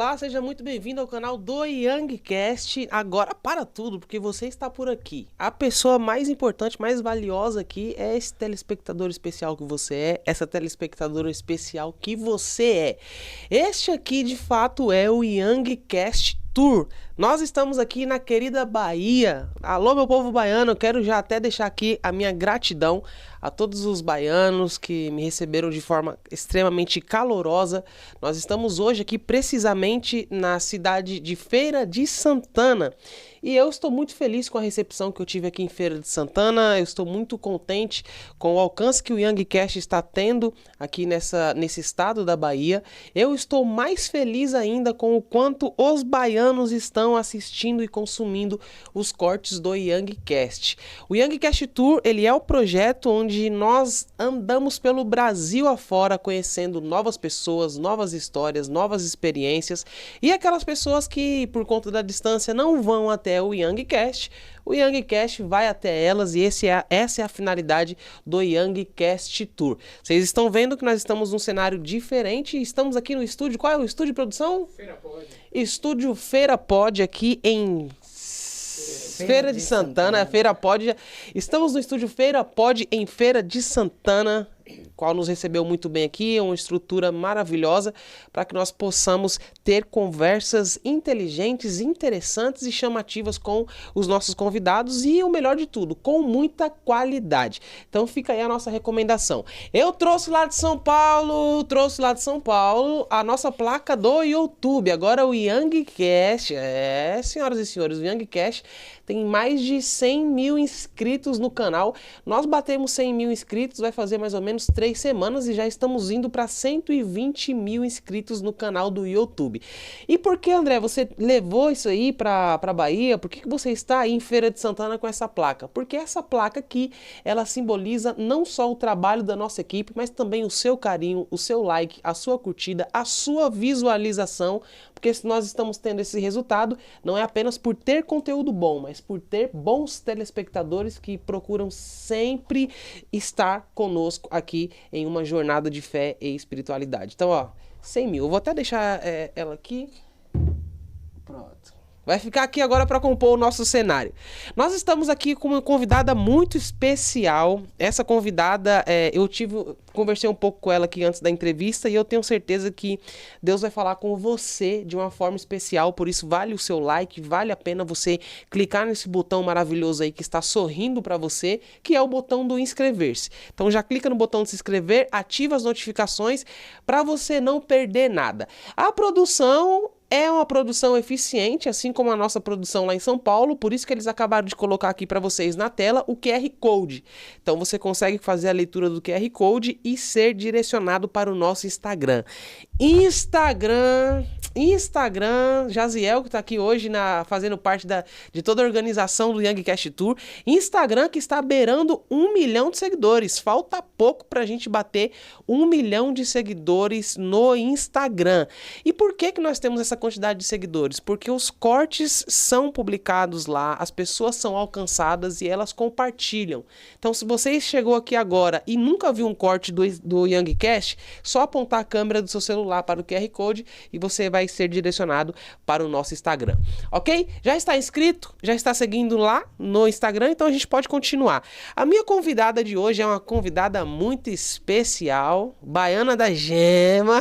Olá, seja muito bem-vindo ao canal do Youngcast. Agora para tudo, porque você está por aqui. A pessoa mais importante, mais valiosa aqui é esse telespectador especial que você é, essa telespectadora especial que você é. Este aqui, de fato, é o Youngcast Tour. Nós estamos aqui na querida Bahia. Alô, meu povo baiano, eu quero já até deixar aqui a minha gratidão a todos os baianos que me receberam de forma extremamente calorosa. Nós estamos hoje aqui precisamente na cidade de Feira de Santana. E eu estou muito feliz com a recepção que eu tive aqui em Feira de Santana. Eu estou muito contente com o alcance que o Youngcast está tendo aqui nesse estado da Bahia. Eu estou mais feliz ainda com o quanto os baianos estão assistindo e consumindo os cortes do Youngcast. O Youngcast Tour, ele é o projeto onde nós andamos pelo Brasil afora conhecendo novas pessoas, novas histórias, novas experiências e aquelas pessoas que por conta da distância não vão até o Youngcast vai até elas e essa é a finalidade do Youngcast Tour. Vocês estão vendo que nós estamos num cenário diferente, estamos aqui no estúdio, qual é o estúdio de produção? Feira Pod. Estúdio Feira Pod aqui em Feira de Santana, Feira Pod. Estamos no estúdio Feira Pod em Feira de Santana, qual nos recebeu muito bem aqui, uma estrutura maravilhosa para que nós possamos ter conversas inteligentes, interessantes e chamativas com os nossos convidados e o melhor de tudo, com muita qualidade. Então fica aí a nossa recomendação. Eu trouxe lá de São Paulo, a nossa placa do YouTube, agora o Youngcast, senhoras e senhores, o Youngcast tem mais de 100 mil inscritos no canal. Nós batemos 100 mil inscritos, vai fazer mais ou menos 3 semanas e já estamos indo para 120 mil inscritos no canal do YouTube. E por que, André, você levou isso aí para Bahia? Por que você está aí em Feira de Santana com essa placa? Porque essa placa aqui, ela simboliza não só o trabalho da nossa equipe, mas também o seu carinho, o seu like, a sua curtida, a sua visualização, porque se nós estamos tendo esse resultado, não é apenas por ter conteúdo bom, mas por ter bons telespectadores que procuram sempre estar conosco aqui em uma jornada de fé e espiritualidade. Então, ó, 100 mil. Eu vou até deixar ela aqui. Pronto. Vai ficar aqui agora para compor o nosso cenário. Nós estamos aqui com uma convidada muito especial. Essa convidada, conversei um pouco com ela aqui antes da entrevista e eu tenho certeza que Deus vai falar com você de uma forma especial. Por isso, vale o seu like, vale a pena você clicar nesse botão maravilhoso aí que está sorrindo para você, que é o botão do inscrever-se. Então já clica no botão de se inscrever, ativa as notificações para você não perder nada. A produção é uma produção eficiente, assim como a nossa produção lá em São Paulo, por isso que eles acabaram de colocar aqui para vocês na tela o QR Code. Então você consegue fazer a leitura do QR Code e ser direcionado para o nosso Instagram. Instagram, Jaziel, que está aqui hoje fazendo parte de toda a organização do Youngcast Tour. Instagram que está beirando 1 milhão de seguidores. Falta pouco para a gente bater 1 milhão de seguidores no Instagram. E por que nós temos essa quantidade de seguidores? Porque os cortes são publicados lá, as pessoas são alcançadas e elas compartilham. Então, se você chegou aqui agora e nunca viu um corte do Youngcast, só apontar a câmera do seu celular para o QR Code e você vai ser direcionado para o nosso Instagram. Ok? Já está inscrito? Já está seguindo lá no Instagram? Então a gente pode continuar. A minha convidada de hoje é uma convidada muito especial, baiana da gema.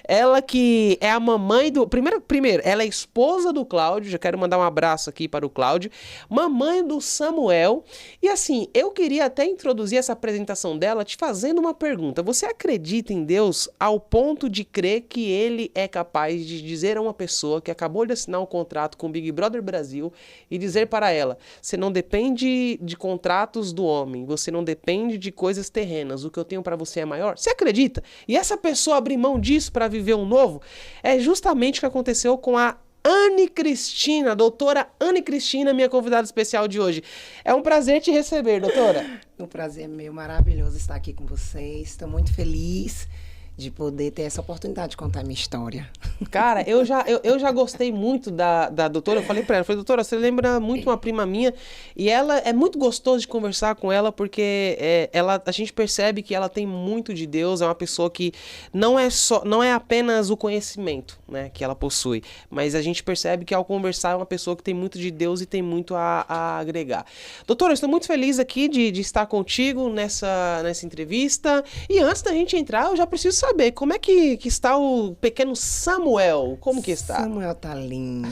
Ela que é a mamãe do... Primeiro, ela é esposa do Cláudio. Já quero mandar um abraço aqui para o Cláudio. Mamãe do Samuel. E assim, eu queria até introduzir essa apresentação dela te fazendo uma pergunta. Você acredita em Deus ao ponto de crer que ele é capaz de dizer a uma pessoa que acabou de assinar um contrato com o Big Brother Brasil e dizer para ela: você não depende de contratos do homem, você não depende de coisas terrenas, o que eu tenho para você é maior? Você acredita? E essa pessoa abrir mão disso para viver um novo é justamente o que aconteceu com a Anne Cristina, doutora Anne Cristina, minha convidada especial de hoje. É um prazer te receber, doutora. O prazer é meu, maravilhoso estar aqui com vocês. Estou muito feliz de poder ter essa oportunidade de contar a minha história. Cara, eu já gostei muito da doutora. Eu falei pra ela, doutora, você lembra muito uma prima minha. E ela é muito gostoso de conversar com ela, porque a gente percebe que ela tem muito de Deus. É uma pessoa que não é apenas o conhecimento, né, que ela possui, mas a gente percebe que ao conversar é uma pessoa que tem muito de Deus e tem muito a agregar. Doutora, eu estou muito feliz aqui de estar contigo nessa entrevista. E antes da gente entrar, eu já preciso saber como é que está o pequeno Samuel. Como que está? Samuel tá lindo.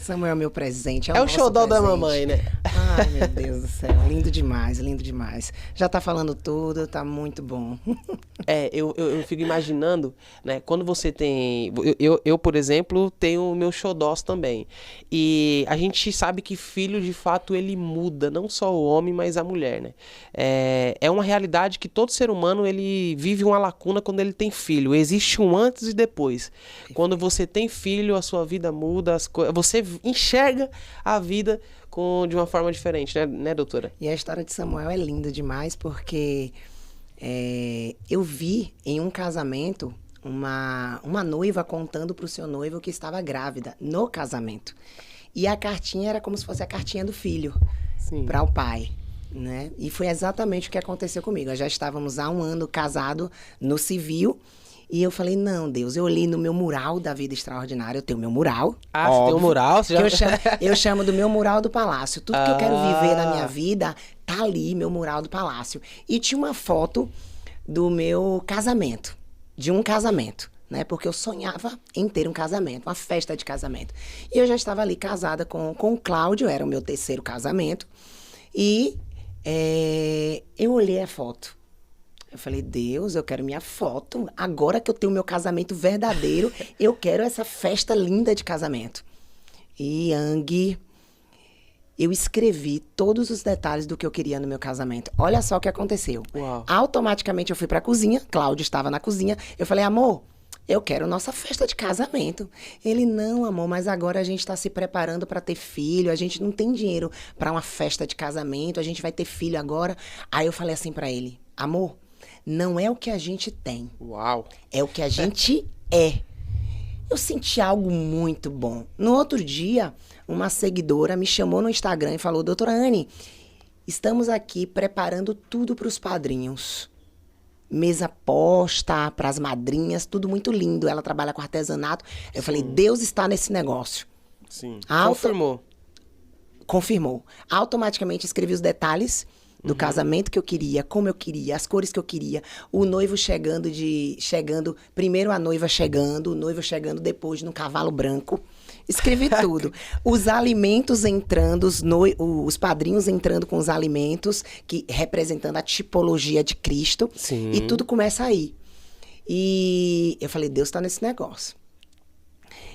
Samuel é meu presente. É o xodó da presente. mamãe, né? Ai, meu Deus do céu. Lindo demais, lindo demais. Já tá falando tudo, tá muito bom. Eu fico imaginando, né? Quando você tem... Eu, por exemplo, tenho meus xodós também. E a gente sabe que filho, de fato, ele muda. Não só o homem, mas a mulher, né? É uma realidade que todo ser humano, ele vive uma lacuna quando ele tem filho. Existe um antes e depois. Quando você tem filho, a sua vida muda, você enxerga a vida de uma forma diferente, né, doutora? E a história de Samuel é linda demais, porque eu vi em um casamento uma noiva contando para o seu noivo que estava grávida no casamento. E a cartinha era como se fosse a cartinha do filho para o pai, né? E foi exatamente o que aconteceu comigo. Nós já estávamos há um ano casados no civil. E eu falei, não, Deus, eu olhei no meu mural da vida extraordinária, eu tenho meu mural. Ah, óbvio. Você tem um mural? Você já... eu chamo do meu mural do palácio. Tudo que eu quero viver na minha vida, tá ali, meu mural do palácio. E tinha uma foto do meu casamento, de um casamento, né? Porque eu sonhava em ter um casamento, uma festa de casamento. E eu já estava ali casada com o Cláudio, era o meu terceiro casamento. E eu olhei a foto. Eu falei, Deus, eu quero minha foto. Agora que eu tenho meu casamento verdadeiro, eu quero essa festa linda de casamento. E, Yang, eu escrevi todos os detalhes do que eu queria no meu casamento. Olha só o que aconteceu. Uau. Automaticamente eu fui pra cozinha, Cláudio estava na cozinha. Eu falei, amor, eu quero nossa festa de casamento. Ele, não, amor, mas agora a gente está se preparando para ter filho. A gente não tem dinheiro para uma festa de casamento. A gente vai ter filho agora. Aí eu falei assim para ele, amor, não é o que a gente tem. Uau. É o que a gente é. Eu senti algo muito bom. No outro dia, uma seguidora me chamou no Instagram e falou, doutora Anne, estamos aqui preparando tudo para os padrinhos. Mesa posta, para as madrinhas, tudo muito lindo. Ela trabalha com artesanato. Eu falei, Deus está nesse negócio. Sim. Confirmou. Automaticamente escrevi os detalhes do casamento que eu queria, como eu queria, as cores que eu queria, o noivo chegando, primeiro a noiva chegando, o noivo chegando depois no cavalo branco. Escrevi tudo. Os alimentos entrando, os padrinhos entrando com os alimentos, representando a tipologia de Cristo. Sim. E tudo começa aí. E eu falei, Deus está nesse negócio.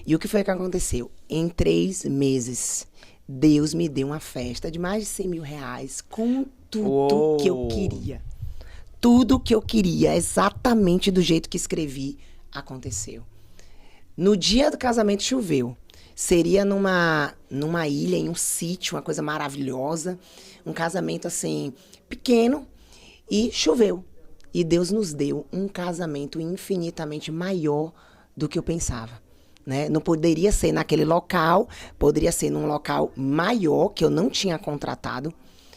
E o que foi que aconteceu? Em 3 meses, Deus me deu uma festa de mais de 100 mil reais com tudo que eu queria. Tudo que eu queria, exatamente do jeito que escrevi, aconteceu. No dia do casamento choveu. Seria numa ilha, em um sítio, uma coisa maravilhosa. Um casamento, assim, pequeno. E choveu. E Deus nos deu um casamento infinitamente maior do que eu pensava. Né? Não poderia ser naquele local, poderia ser num local maior, que eu não tinha contratado.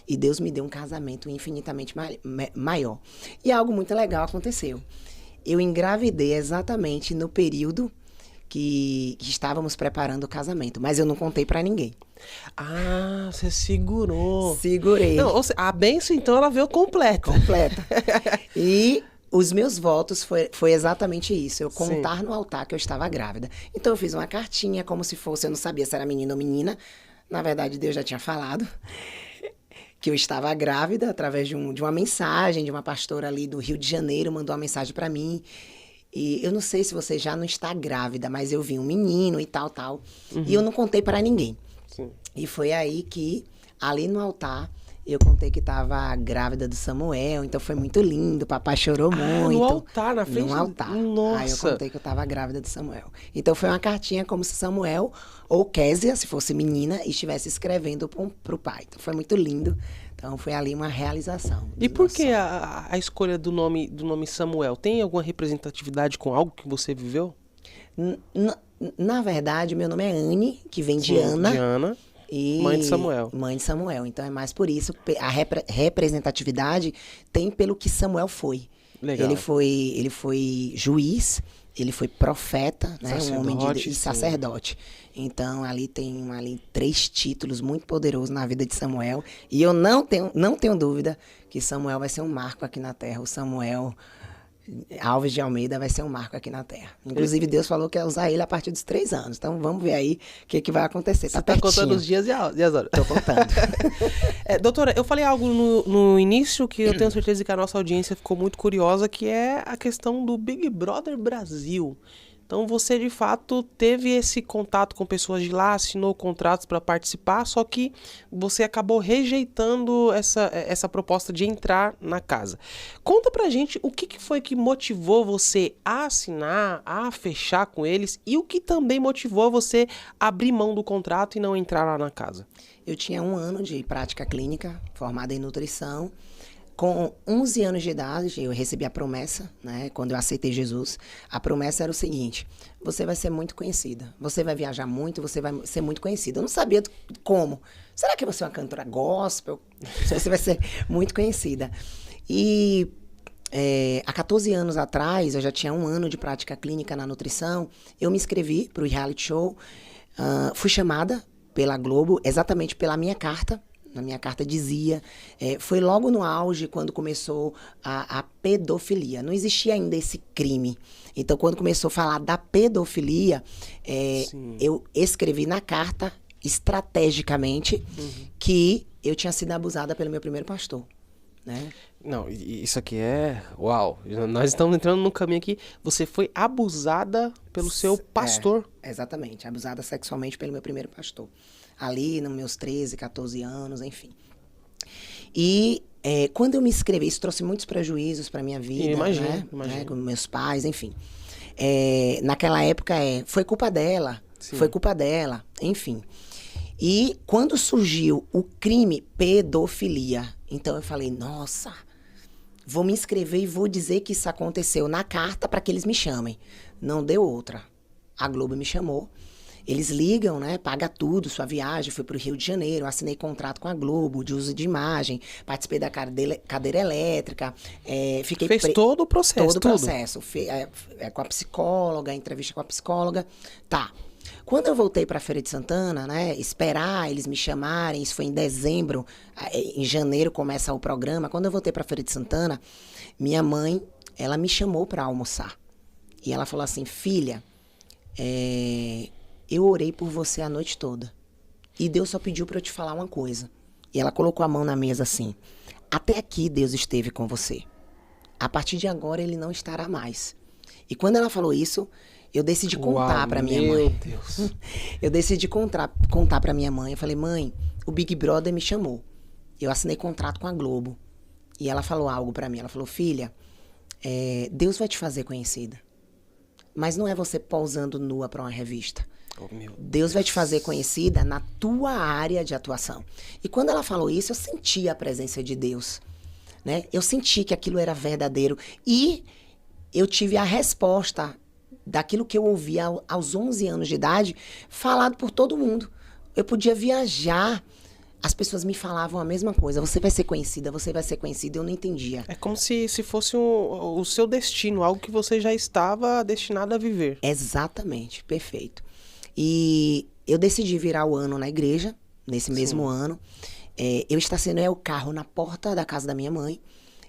E Deus me deu um casamento infinitamente maior. E algo muito legal aconteceu. Eu engravidei exatamente no período que estávamos preparando o casamento. Mas eu não contei pra ninguém. Ah, você segurou. Segurei. Não, a bênção, então, ela veio completa. Completa. E os meus votos foi exatamente isso. Eu contar no altar que eu estava grávida. Então, eu fiz uma cartinha, como se fosse... Eu não sabia se era menino ou menina. Na verdade, Deus já tinha falado que eu estava grávida através de uma mensagem de uma pastora ali do Rio de Janeiro, mandou uma mensagem para mim. E eu não sei se você já não está grávida, mas eu vi um menino e tal. E eu não contei para ninguém. Sim. E foi aí que, ali no altar, eu contei que estava grávida do Samuel. Então foi muito lindo, o papai chorou muito. No altar, na frente? No altar. Nossa. Aí eu contei que eu estava grávida do Samuel. Então foi uma cartinha como se Samuel, ou Késia, se fosse menina, estivesse escrevendo pro pai. Então foi muito lindo Então foi ali uma realização. E do por nosso que sonho. a escolha do nome Samuel? Tem alguma representatividade com algo que você viveu? Na verdade, meu nome é Anne, que vem de Sim, Ana. de Ana, mãe de Samuel. Mãe de Samuel. Então é mais por isso. A representatividade tem pelo que Samuel foi. Legal. Ele foi juiz, ele foi profeta, né? Um homem de Deus, Sacerdote, e sim. sacerdote. Então ali tem ali 3 títulos muito poderosos na vida de Samuel. E eu não tenho dúvida que Samuel vai ser um marco aqui na terra. O Samuel Alves de Almeida vai ser um marco aqui na terra. Inclusive, Deus falou que ia usar ele a partir dos 3 anos. Então, vamos ver aí o que vai acontecer. Você tá contando os dias e as horas. Tô contando. Doutora, eu falei algo no início que eu tenho certeza que a nossa audiência ficou muito curiosa, que é a questão do Big Brother Brasil. Então você, de fato, teve esse contato com pessoas de lá, assinou contratos para participar, só que você acabou rejeitando essa proposta de entrar na casa. Conta pra gente o que foi que motivou você a assinar, a fechar com eles, e o que também motivou você a abrir mão do contrato e não entrar lá na casa. Eu tinha 1 ano de prática clínica, formada em nutrição. Com 11 anos de idade, eu recebi a promessa, né? Quando eu aceitei Jesus, a promessa era o seguinte: você vai ser muito conhecida, você vai viajar muito, você vai ser muito conhecida. Eu não sabia como. Será que você é uma cantora gospel? Você vai ser muito conhecida. E há 14 anos atrás, eu já tinha 1 ano de prática clínica na nutrição, eu me inscrevi para o reality show, fui chamada pela Globo, exatamente pela minha carta. Na minha carta dizia, foi logo no auge quando começou a pedofilia. Não existia ainda esse crime. Então, quando começou a falar da pedofilia, eu escrevi na carta, estrategicamente, que eu tinha sido abusada pelo meu primeiro pastor. Né? Não, isso aqui é... Uau! Nós estamos entrando num caminho aqui. Você foi abusada pelo seu pastor. Exatamente, abusada sexualmente pelo meu primeiro pastor. Ali, nos meus 13, 14 anos, enfim. E quando eu me inscrevi, isso trouxe muitos prejuízos para minha vida. Imagino. Com meus pais, enfim. Naquela época, foi culpa dela. Sim. Foi culpa dela, enfim. E quando surgiu o crime pedofilia, então eu falei, nossa, vou me inscrever e vou dizer que isso aconteceu na carta para que eles me chamem. Não deu outra. A Globo me chamou. Eles ligam, né? Paga tudo, sua viagem. Fui para o Rio de Janeiro, assinei contrato com a Globo de uso de imagem, participei da cadeira elétrica. Fez todo o processo. Todo o processo. Com a psicóloga, entrevista com a psicóloga. Tá. Quando eu voltei para a Feira de Santana, né? Esperar eles me chamarem, isso foi em dezembro, em janeiro começa o programa. Quando eu voltei para a Feira de Santana, minha mãe, ela me chamou para almoçar. E ela falou assim, filha, eu orei por você a noite toda. E Deus só pediu para eu te falar uma coisa. E ela colocou a mão na mesa assim. Até aqui Deus esteve com você. A partir de agora ele não estará mais. E quando ela falou isso, eu decidi contar para minha mãe. Meu Deus. Eu decidi contar para minha mãe. Eu falei, mãe, o Big Brother me chamou. Eu assinei contrato com a Globo. E ela falou algo para mim. Ela falou, filha, Deus vai te fazer conhecida. Mas não é você pousando nua para uma revista. Oh, Deus vai te fazer conhecida na tua área de atuação. E quando ela falou isso, eu senti a presença de Deus. Né? Eu senti que aquilo era verdadeiro. E eu tive a resposta daquilo que eu ouvi aos 11 anos de idade, falado por todo mundo. Eu podia viajar, as pessoas me falavam a mesma coisa. Você vai ser conhecida, eu não entendia. É como se fosse o seu destino, algo que você já estava destinado a viver. Exatamente, perfeito. E eu decidi virar o ano na igreja, nesse mesmo ano. Eu estacionei o carro na porta da casa da minha mãe,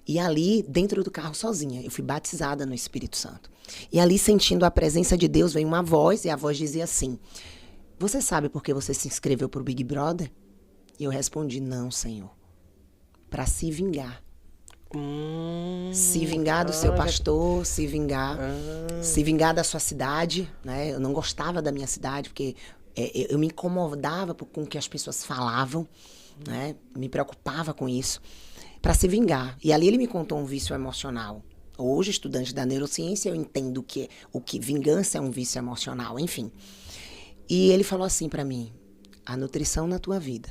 e ali, dentro do carro, sozinha, eu fui batizada no Espírito Santo. E ali, sentindo a presença de Deus, veio uma voz, e a voz dizia assim, você sabe por que você se inscreveu para o Big Brother? E eu respondi, não, Senhor, para se vingar. Se vingar do seu pastor, se vingar da sua cidade, né? Eu não gostava da minha cidade, porque eu me incomodava com o que as pessoas falavam, né? Me preocupava com isso, para se vingar. E ali ele me contou um vício emocional. Hoje, estudante da neurociência, eu entendo que vingança é um vício emocional, enfim. E ele falou assim para mim, a nutrição na tua vida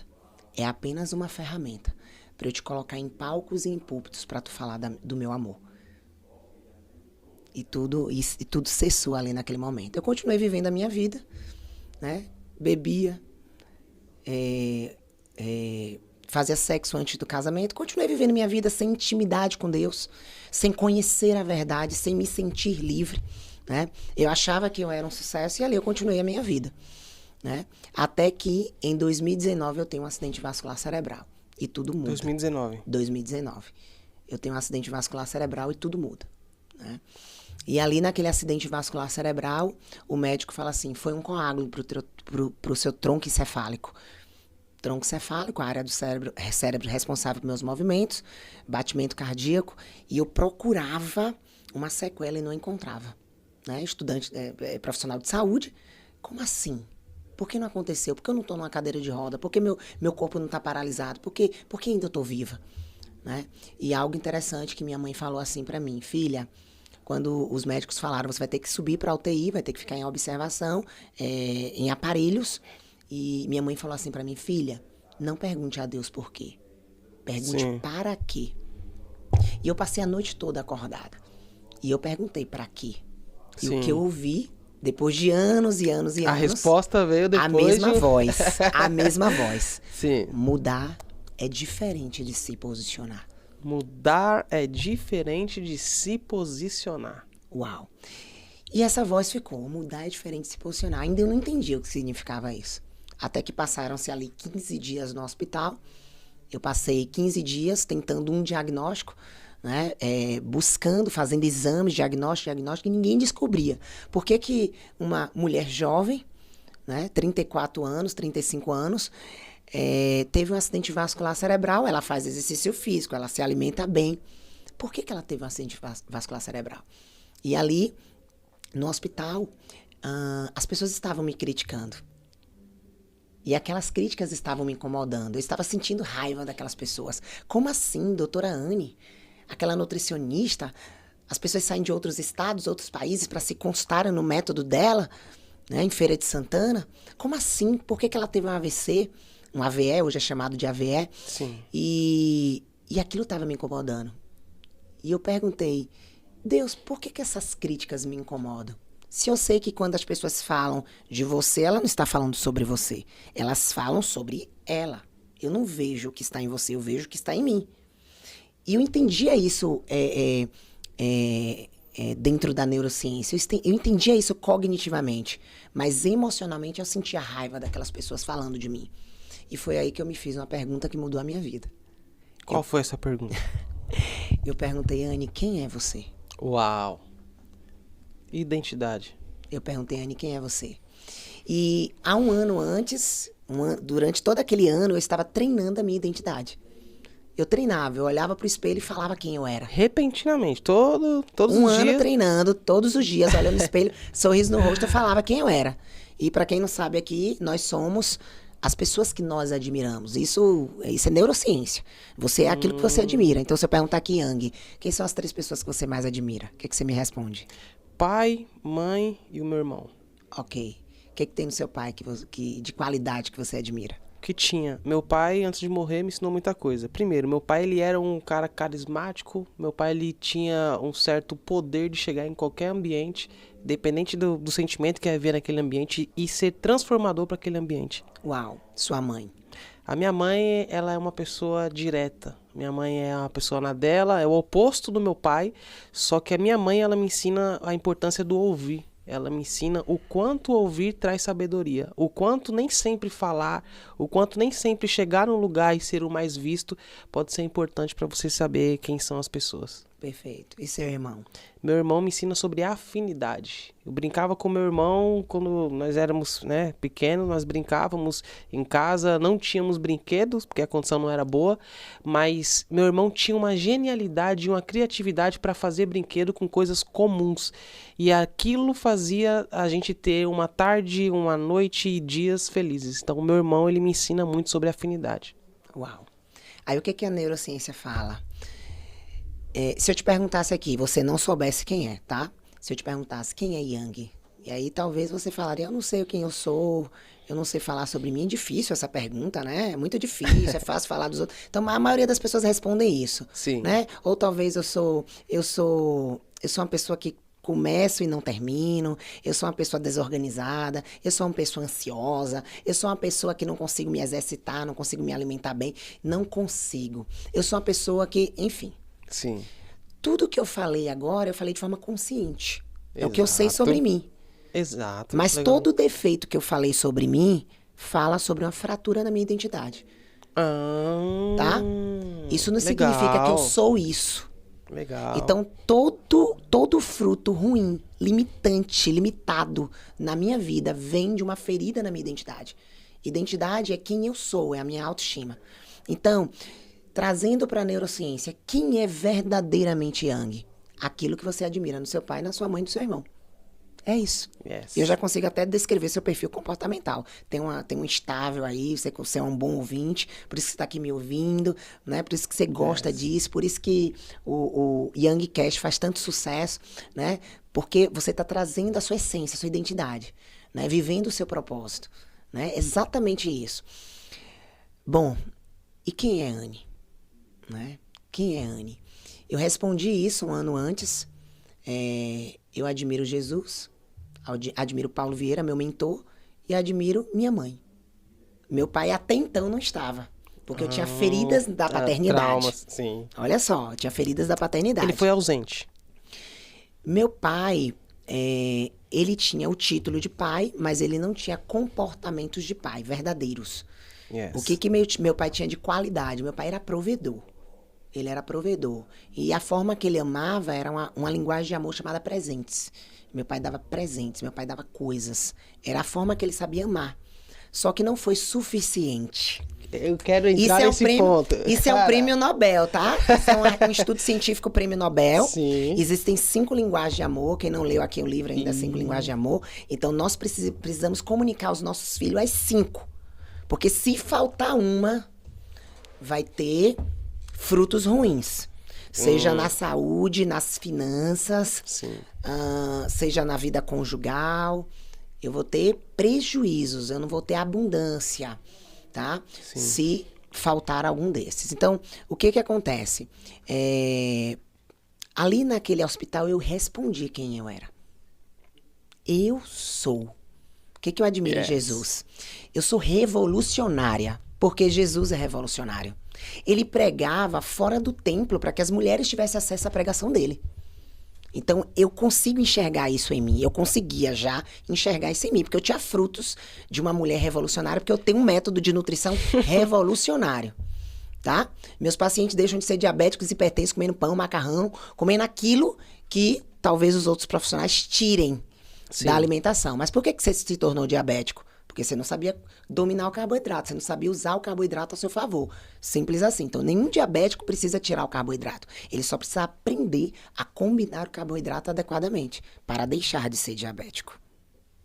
é apenas uma ferramenta para eu te colocar em palcos e em púlpitos para tu falar do meu amor. E tudo cessou ali naquele momento. Eu continuei vivendo a minha vida, né? Bebia, fazia sexo antes do casamento, continuei vivendo minha vida sem intimidade com Deus, sem conhecer a verdade, sem me sentir livre, né? Eu achava que eu era um sucesso e ali eu continuei a minha vida, né? Até que em 2019 eu tenho um acidente vascular cerebral e tudo muda. 2019. Eu tenho um acidente vascular cerebral e tudo muda, né? E ali naquele acidente vascular cerebral, o médico fala assim, foi um coágulo pro seu tronco encefálico. Tronco encefálico, a área do cérebro responsável pelos meus movimentos, batimento cardíaco, e eu procurava uma sequela e não encontrava, né? Estudante, profissional de saúde, como assim? Por que não aconteceu? Por que eu não estou numa cadeira de roda? Por que meu corpo não está paralisado? Por que ainda eu estou viva? Né? E algo interessante que minha mãe falou assim para mim, filha, quando os médicos falaram, você vai ter que subir para a UTI, vai ter que ficar em observação, em aparelhos. E minha mãe falou assim para mim, filha, não pergunte a Deus por quê. Pergunte para quê. E eu passei a noite toda acordada. E eu perguntei para quê. E o que eu ouvi, depois de anos e anos e anos... A resposta veio depois a mesma voz. Sim. Mudar é diferente de se posicionar. Mudar é diferente de se posicionar. Uau. E essa voz ficou, mudar é diferente de se posicionar. Ainda eu não entendia o que significava isso. Até que passaram-se ali 15 dias no hospital. Eu passei 15 dias tentando um diagnóstico, né? Buscando, fazendo exames, diagnóstico, e ninguém descobria. Por que uma mulher jovem, né? 34 anos, 35 anos... teve um acidente vascular cerebral, ela faz exercício físico, ela se alimenta bem. Por que ela teve um acidente vascular cerebral? E ali, no hospital, as pessoas estavam me criticando. E aquelas críticas estavam me incomodando. Eu estava sentindo raiva daquelas pessoas. Como assim, doutora Anne? Aquela nutricionista, as pessoas saem de outros estados, outros países para se constarem no método dela, né, em Feira de Santana. Como assim? Por que ela teve um AVC? Um AVE, hoje é chamado de AVE. Sim. E aquilo estava me incomodando. E eu perguntei, Deus, por que essas críticas me incomodam? Se eu sei que quando as pessoas falam de você, ela não está falando sobre você. Elas falam sobre ela. Eu não vejo o que está em você, eu vejo o que está em mim. E eu entendia isso dentro da neurociência. Eu entendia isso cognitivamente. Mas emocionalmente eu sentia raiva daquelas pessoas falando de mim. E foi aí que eu me fiz uma pergunta que mudou a minha vida. Qual foi essa pergunta? Eu perguntei, Anne, quem é você? Uau! Identidade. Eu perguntei, Anne, quem é você? E há um ano antes, durante todo aquele ano, eu estava treinando a minha identidade. Eu treinava, eu olhava pro espelho e falava quem eu era. Repentinamente, todos os dias. Um ano treinando, todos os dias, olhando no espelho, sorriso no rosto, eu falava quem eu era. E para quem não sabe aqui, nós somos... as pessoas que nós admiramos. Isso é neurociência. Você é aquilo que você admira. Então, se eu perguntar aqui, Yang, quem são as 3 pessoas que você mais admira? O que você me responde? Pai, mãe e o meu irmão. Ok. O que tem no seu pai de qualidade que você admira? Que tinha. Meu pai, antes de morrer, me ensinou muita coisa. Primeiro, meu pai, ele era um cara carismático. Meu pai, ele tinha um certo poder de chegar em qualquer ambiente, dependente do sentimento que havia naquele ambiente, e ser transformador para aquele ambiente. Uau. Sua mãe? A minha mãe, ela é uma pessoa direta. Minha mãe é uma pessoa na dela, é o oposto do meu pai. Só que a minha mãe, ela me ensina a importância do ouvir. Ela me ensina o quanto ouvir traz sabedoria. O quanto nem sempre falar, o quanto nem sempre chegar num lugar e ser o mais visto pode ser importante para você saber quem são as pessoas. Perfeito. E seu irmão? Meu irmão me ensina sobre afinidade. Eu brincava com meu irmão quando nós éramos, pequenos, nós brincávamos em casa, não tínhamos brinquedos, porque a condição não era boa, mas meu irmão tinha uma genialidade e uma criatividade para fazer brinquedo com coisas comuns. E aquilo fazia a gente ter uma tarde, uma noite e dias felizes. Então, meu irmão, ele me ensina muito sobre afinidade. Uau. Aí, o que a neurociência fala? Se eu te perguntasse aqui, você não soubesse quem é, tá? Se eu te perguntasse quem é Yang, E aí talvez você falaria, eu não sei quem eu sou, eu não sei falar sobre mim. É difícil essa pergunta, né? É muito difícil, é fácil falar dos outros. Então a maioria das pessoas respondem isso, Sim. né? Ou talvez eu sou uma pessoa que começo e não termino, eu sou uma pessoa desorganizada, eu sou uma pessoa ansiosa, eu sou uma pessoa que não consigo me exercitar, não consigo me alimentar bem, não consigo. Eu sou uma pessoa que, enfim, Sim. tudo que eu falei agora, eu falei de forma consciente. É o que eu sei Exato. sobre mim. Exato. Mas legal. todo defeito que eu falei sobre mim fala sobre uma fratura na minha identidade, tá? Isso não significa que eu sou isso. Legal. Então, todo fruto ruim, limitante, limitado na minha vida vem de uma ferida na minha identidade. Identidade é quem eu sou, é a minha autoestima. Então, trazendo para a neurociência, quem é verdadeiramente Yang? Aquilo que você admira no seu pai, na sua mãe e no seu irmão. É isso. Yes. Eu já consigo até descrever seu perfil comportamental. Tem um estável aí, você é um bom ouvinte, por isso que você está aqui me ouvindo, né? Por isso que você gosta disso, por isso que o Yang Cash faz tanto sucesso, né? Porque você está trazendo a sua essência, a sua identidade, né? Vivendo o seu propósito, né? Exatamente isso. Bom, e quem é Anne? Né? Quem é Anne? Eu respondi isso um ano antes. Eu admiro Jesus, admiro Paulo Vieira, meu mentor, e admiro minha mãe. Meu pai até então não estava, porque eu tinha feridas da paternidade. Traumas, sim. Olha só, eu tinha feridas da paternidade. Ele foi ausente. Meu pai, ele tinha o título de pai, mas ele não tinha comportamentos de pai, verdadeiros. Yes. O que meu pai tinha de qualidade? Meu pai era provedor. Ele era provedor. E a forma que ele amava era uma linguagem de amor chamada presentes. Meu pai dava presentes, meu pai dava coisas. Era a forma que ele sabia amar. Só que não foi suficiente. Eu quero entrar nesse ponto. Isso é um prêmio Nobel, tá? Isso é um estudo científico prêmio Nobel. Sim. Existem 5 linguagens de amor. Quem não leu aqui o livro ainda, 5 linguagens de amor. Então, nós precisamos comunicar aos nossos filhos as 5. Porque se faltar uma, vai ter frutos ruins. Seja na saúde, nas finanças, seja na vida conjugal. Eu vou ter prejuízos, eu não vou ter abundância, tá? Sim. Se faltar algum desses. Então, o que acontece? Ali naquele hospital eu respondi quem eu era. Eu sou. O que eu admiro em Jesus? Eu sou revolucionária, porque Jesus é revolucionário. Ele pregava fora do templo para que as mulheres tivessem acesso à pregação dele. Então, eu consigo enxergar isso em mim. Eu conseguia já enxergar isso em mim, porque eu tinha frutos de uma mulher revolucionária, porque eu tenho um método de nutrição revolucionário, tá? Meus pacientes deixam de ser diabéticos e hipertensos comendo pão, macarrão, comendo aquilo que talvez os outros profissionais tirem da alimentação. Mas por que você se tornou diabético? Porque você não sabia dominar o carboidrato, você não sabia usar o carboidrato a seu favor. Simples assim. Então, nenhum diabético precisa tirar o carboidrato. Ele só precisa aprender a combinar o carboidrato adequadamente para deixar de ser diabético.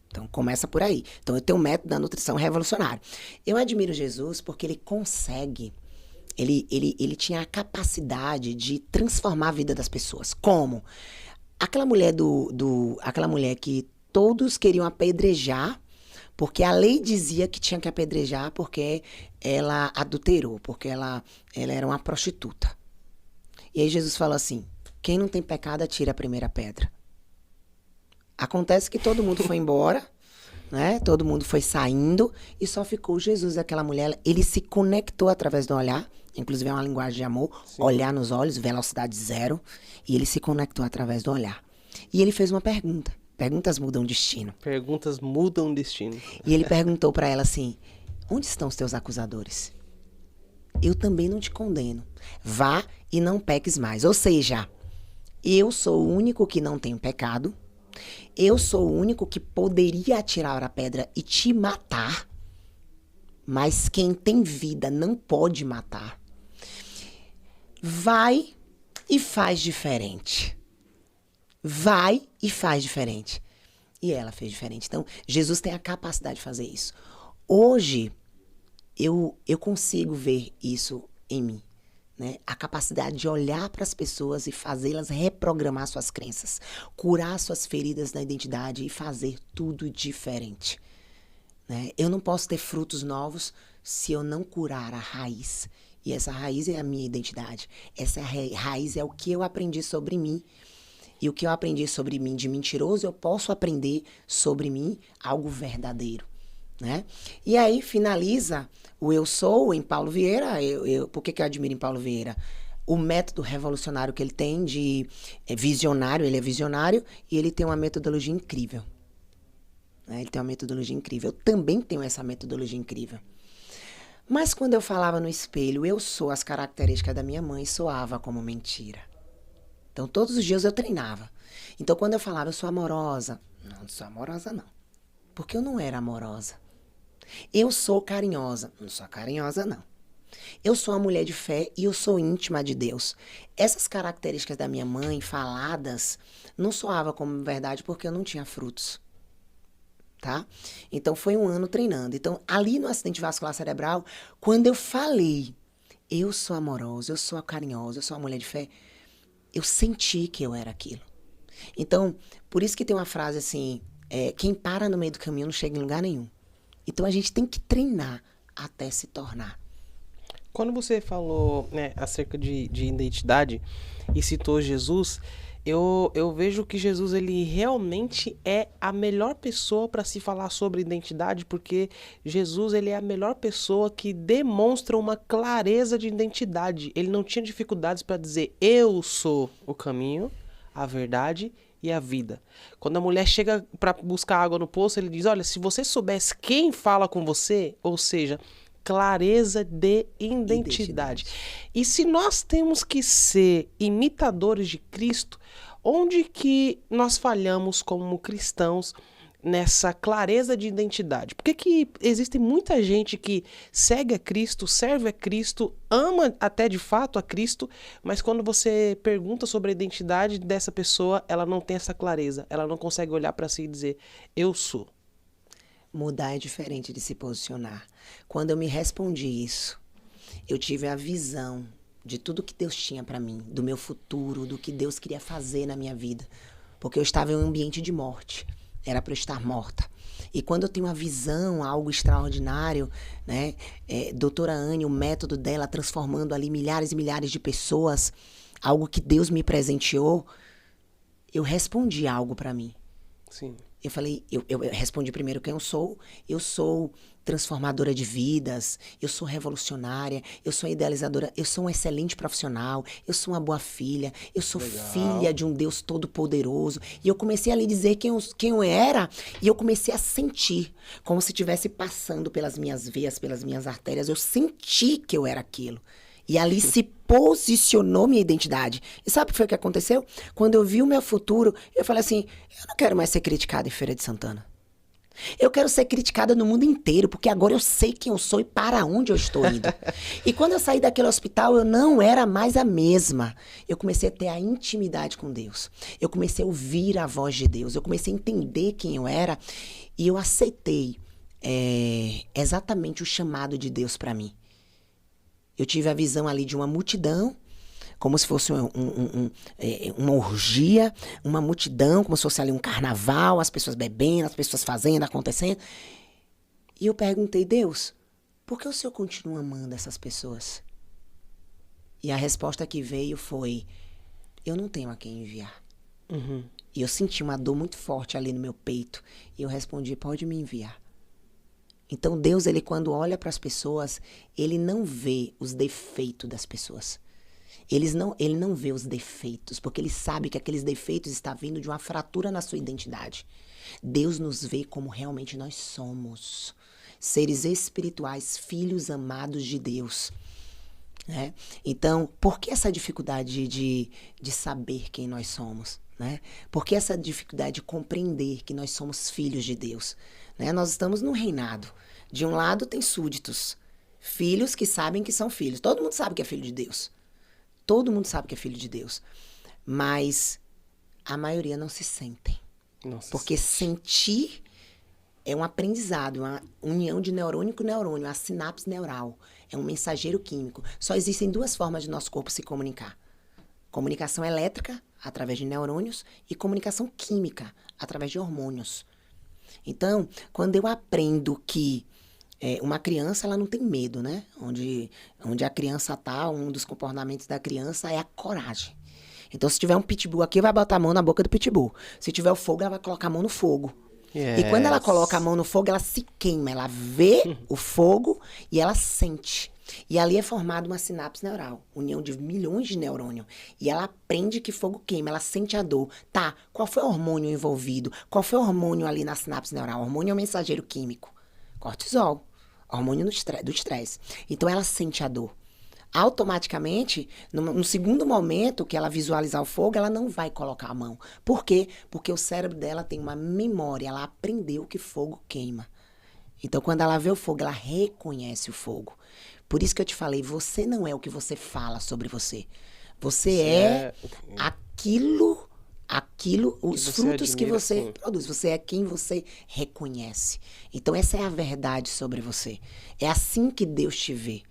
Então, começa por aí. Então, eu tenho um método da nutrição revolucionário. Eu admiro Jesus porque ele consegue, ele tinha a capacidade de transformar a vida das pessoas. Como? Aquela mulher aquela mulher que todos queriam apedrejar, porque a lei dizia que tinha que apedrejar porque ela adulterou, porque ela era uma prostituta. E aí Jesus falou assim, quem não tem pecado, atira a primeira pedra. Acontece que todo mundo foi embora, né? Todo mundo foi saindo e só ficou Jesus, aquela mulher. Ele se conectou através do olhar, inclusive é uma linguagem de amor, olhar nos olhos, velocidade 0, e ele se conectou através do olhar. E ele fez uma pergunta. Perguntas mudam destino. Perguntas mudam destino. E ele perguntou para ela assim, onde estão os teus acusadores? Eu também não te condeno. Vá e não peques mais. Ou seja, eu sou o único que não tem pecado. Eu sou o único que poderia atirar a pedra e te matar. Mas quem tem vida não pode matar. Vai e faz diferente. Vai e faz diferente. E ela fez diferente. Então, Jesus tem a capacidade de fazer isso. Hoje, eu consigo ver isso em mim. né? A capacidade de olhar para as pessoas e fazê-las reprogramar suas crenças, curar suas feridas na identidade e fazer tudo diferente, né? Eu não posso ter frutos novos se eu não curar a raiz. E essa raiz é a minha identidade. Essa raiz é o que eu aprendi sobre mim. E o que eu aprendi sobre mim de mentiroso, eu posso aprender sobre mim algo verdadeiro, né? E aí finaliza o Eu Sou em Paulo Vieira. Por que eu admiro em Paulo Vieira? O método revolucionário que ele tem de visionário, ele é visionário e ele tem uma metodologia incrível. Ele tem uma metodologia incrível. Eu também tenho essa metodologia incrível. Mas quando eu falava no espelho, eu sou as características da minha mãe, soava como mentira. Então, todos os dias eu treinava. Então, quando eu falava, eu sou amorosa. Não sou amorosa, não. Porque eu não era amorosa. Eu sou carinhosa. Não sou carinhosa, não. Eu sou uma mulher de fé e eu sou íntima de Deus. Essas características da minha mãe, faladas, não soava como verdade porque eu não tinha frutos. Tá? Então, foi um ano treinando. Então, ali no acidente vascular cerebral, quando eu falei, eu sou amorosa, eu sou carinhosa, eu sou uma mulher de fé, eu senti que eu era aquilo. Então, por isso que tem uma frase assim, quem para no meio do caminho não chega em lugar nenhum. Então, a gente tem que treinar até se tornar. Quando você falou, né, acerca de identidade e citou Jesus, eu vejo que Jesus, ele realmente é a melhor pessoa para se falar sobre identidade, porque Jesus, ele é a melhor pessoa que demonstra uma clareza de identidade. Ele não tinha dificuldades para dizer, eu sou o caminho, a verdade e a vida. Quando a mulher chega para buscar água no poço, ele diz, olha, se você soubesse quem fala com você, ou seja, clareza de identidade. E se nós temos que ser imitadores de Cristo, onde que nós falhamos como cristãos nessa clareza de identidade? Por que existe muita gente que segue a Cristo, serve a Cristo, ama até de fato a Cristo, mas quando você pergunta sobre a identidade dessa pessoa, ela não tem essa clareza, ela não consegue olhar para si e dizer, eu sou. Mudar é diferente de se posicionar. Quando eu me respondi isso, eu tive a visão de tudo que Deus tinha para mim, do meu futuro, do que Deus queria fazer na minha vida. Porque eu estava em um ambiente de morte. Era para eu estar morta. E quando eu tenho uma visão, algo extraordinário, né? Doutora Anne, o método dela transformando ali milhares e milhares de pessoas, algo que Deus me presenteou, eu respondi algo para mim. Sim. Eu falei, eu respondi primeiro quem eu sou transformadora de vidas, eu sou revolucionária, eu sou idealizadora, eu sou um excelente profissional, eu sou uma boa filha, eu sou filha de um Deus todo-poderoso. E eu comecei a lhe dizer quem eu era, e eu comecei a sentir, como se estivesse passando pelas minhas veias, pelas minhas artérias, eu senti que eu era aquilo. E ali se posicionou minha identidade. E sabe o que foi que aconteceu? Quando eu vi o meu futuro, eu falei assim, eu não quero mais ser criticada em Feira de Santana. Eu quero ser criticada no mundo inteiro, porque agora eu sei quem eu sou e para onde eu estou indo. E quando eu saí daquele hospital, eu não era mais a mesma. Eu comecei a ter a intimidade com Deus. Eu comecei a ouvir a voz de Deus. Eu comecei a entender quem eu era. E eu aceitei exatamente o chamado de Deus para mim. Eu tive a visão ali de uma multidão, como se fosse uma orgia, uma multidão, como se fosse ali um carnaval, as pessoas bebendo, as pessoas fazendo, acontecendo. E eu perguntei, Deus, por que o Senhor continua amando essas pessoas? E a resposta que veio foi, eu não tenho a quem enviar. Uhum. E eu senti uma dor muito forte ali no meu peito. E eu respondi, pode me enviar. Então Deus, ele quando olha para as pessoas, ele não vê os defeitos das pessoas. Ele não vê os defeitos, porque ele sabe que aqueles defeitos estão vindo de uma fratura na sua identidade. Deus nos vê como realmente nós somos. Seres espirituais, filhos amados de Deus. Né? Então, por que essa dificuldade de saber quem nós somos? Né? Por que essa dificuldade de compreender que nós somos filhos de Deus? Né? Nós estamos num reinado. De um lado tem súditos, filhos que sabem que são filhos. Todo mundo sabe que é filho de Deus. Todo mundo sabe que é filho de Deus. Mas a maioria não se sentem. Porque sentir é um aprendizado, uma união de neurônio com neurônio, uma sinapse neural. é um mensageiro químico. Só existem duas formas de nosso corpo se comunicar. Comunicação elétrica, através de neurônios, e comunicação química, através de hormônios. Então, quando eu aprendo que uma criança, ela não tem medo, né? Onde a criança tá, um dos comportamentos da criança é a coragem. Então, se tiver um pitbull aqui, vai botar a mão na boca do pitbull. Se tiver o fogo, ela vai colocar a mão no fogo. Yes. E quando ela coloca a mão no fogo, ela se queima. Ela vê o fogo e ela sente. E ali é formada uma sinapse neural, união de milhões de neurônios. E ela aprende que fogo queima, ela sente a dor. Tá, qual foi o hormônio envolvido? Qual foi o hormônio ali na sinapse neural? O hormônio é um mensageiro químico. Cortisol, hormônio do estresse. Então ela sente a dor. Automaticamente, no segundo momento que ela visualizar o fogo, ela não vai colocar a mão. Por quê? Porque o cérebro dela tem uma memória, ela aprendeu que fogo queima. Então, quando ela vê o fogo, ela reconhece o fogo. Por isso que eu te falei, você não é o que você fala sobre você. Você é aquilo, os frutos que você produz. Você é quem você reconhece. Então, essa é a verdade sobre você. É assim que Deus te vê.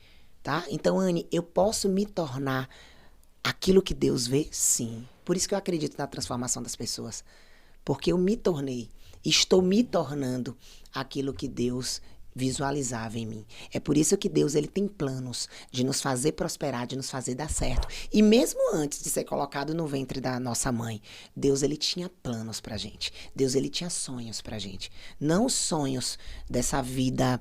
Tá? Então, Anne, eu posso me tornar aquilo que Deus vê? Sim. Por isso que eu acredito na transformação das pessoas. Porque eu me tornei, estou me tornando aquilo que Deus visualizava em mim. É por isso que Deus ele tem planos de nos fazer prosperar, de nos fazer dar certo. E mesmo antes de ser colocado no ventre da nossa mãe, Deus ele tinha planos pra gente. Deus ele tinha sonhos pra gente. Não sonhos dessa vida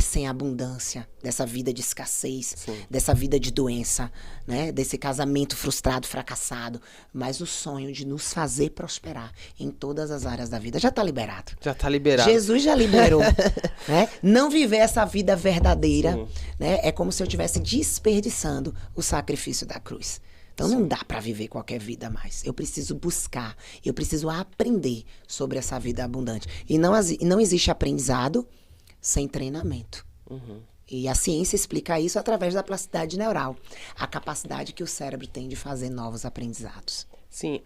sem abundância, dessa vida de escassez, sim, dessa vida de doença, né? Desse casamento frustrado, fracassado, mas o sonho de nos fazer prosperar em todas as áreas da vida. Já tá liberado. Já tá liberado. Jesus já liberou. Né? Não viver essa vida verdadeira, né? É como se eu estivesse desperdiçando o sacrifício da cruz. Então não dá para viver qualquer vida mais. Eu preciso buscar, eu preciso aprender sobre essa vida abundante. E não existe aprendizado sem treinamento. E a ciência explica isso através da plasticidade neural, a capacidade que o cérebro tem de fazer novos aprendizados. Sim,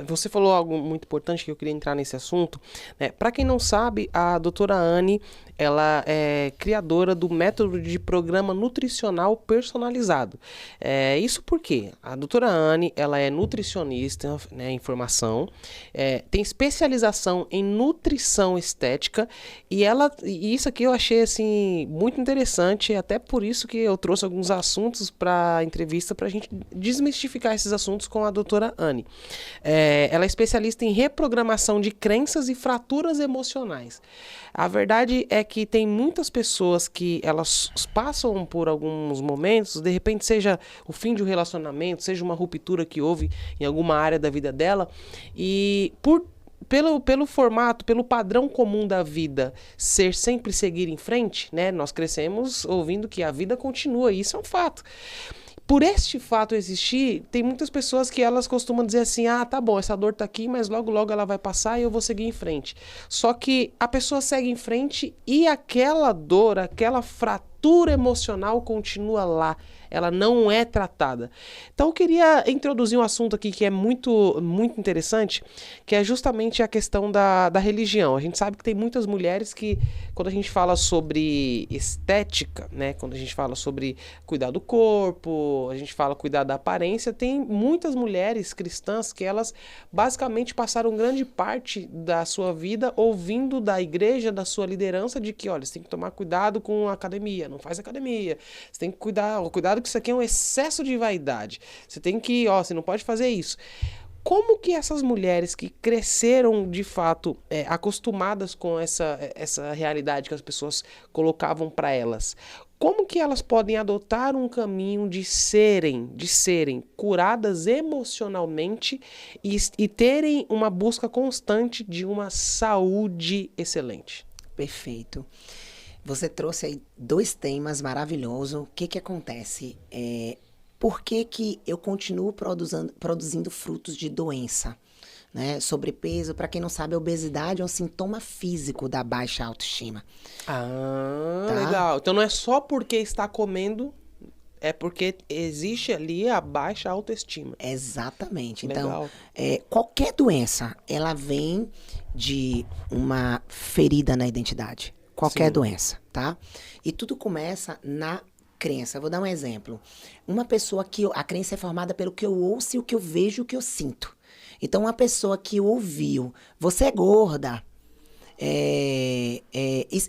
você falou algo muito importante que eu queria entrar nesse assunto, né? Para quem não sabe, a doutora Anne, ela é criadora do método de programa nutricional personalizado. Isso porque a doutora Anne, ela é nutricionista, né, em formação, tem especialização em nutrição estética e isso aqui eu achei assim muito interessante, até por isso que eu trouxe alguns assuntos para a entrevista para a gente desmistificar esses assuntos com a doutora Anne. Ela é especialista em reprogramação de crenças e fraturas emocionais. A verdade é que tem muitas pessoas que elas passam por alguns momentos, de repente seja o fim de um relacionamento, seja uma ruptura que houve em alguma área da vida dela, e pelo formato, pelo padrão comum da vida, ser sempre seguir em frente, né? Nós crescemos ouvindo que a vida continua, e isso é um fato. Por este fato existir, tem muitas pessoas que elas costumam dizer assim, tá bom, essa dor tá aqui, mas logo logo ela vai passar e eu vou seguir em frente. Só que a pessoa segue em frente e aquela dor, aquela fratura emocional continua lá. Ela não é tratada. Então eu queria introduzir um assunto aqui que é muito, muito interessante, que é justamente a questão da religião. A gente sabe que tem muitas mulheres que, quando a gente fala sobre estética, né, quando a gente fala sobre cuidar do corpo, a gente fala cuidar da aparência, tem muitas mulheres cristãs que elas basicamente passaram grande parte da sua vida ouvindo da igreja, da sua liderança, de que, olha, você tem que tomar cuidado com a academia, não faz academia, você tem que cuidado que isso aqui é um excesso de vaidade. Você tem que, você não pode fazer isso. Como que essas mulheres que cresceram, de fato, acostumadas com essa realidade que as pessoas colocavam para elas, como que elas podem adotar um caminho de serem curadas emocionalmente e terem uma busca constante de uma saúde excelente? Perfeito. Você trouxe aí 2 temas maravilhosos. O que acontece? Por que eu continuo produzindo frutos de doença? Né? Sobrepeso, para quem não sabe, a obesidade é um sintoma físico da baixa autoestima. Tá? Legal. Então não é só porque está comendo, é porque existe ali a baixa autoestima. Exatamente. Legal. Então, qualquer doença, ela vem de uma ferida na identidade. Qualquer doença, tá? E tudo começa na crença. Vou dar um exemplo. Uma pessoa que... A crença é formada pelo que eu ouço, o que eu vejo, o que eu sinto. Então, uma pessoa que ouviu, você é gorda, e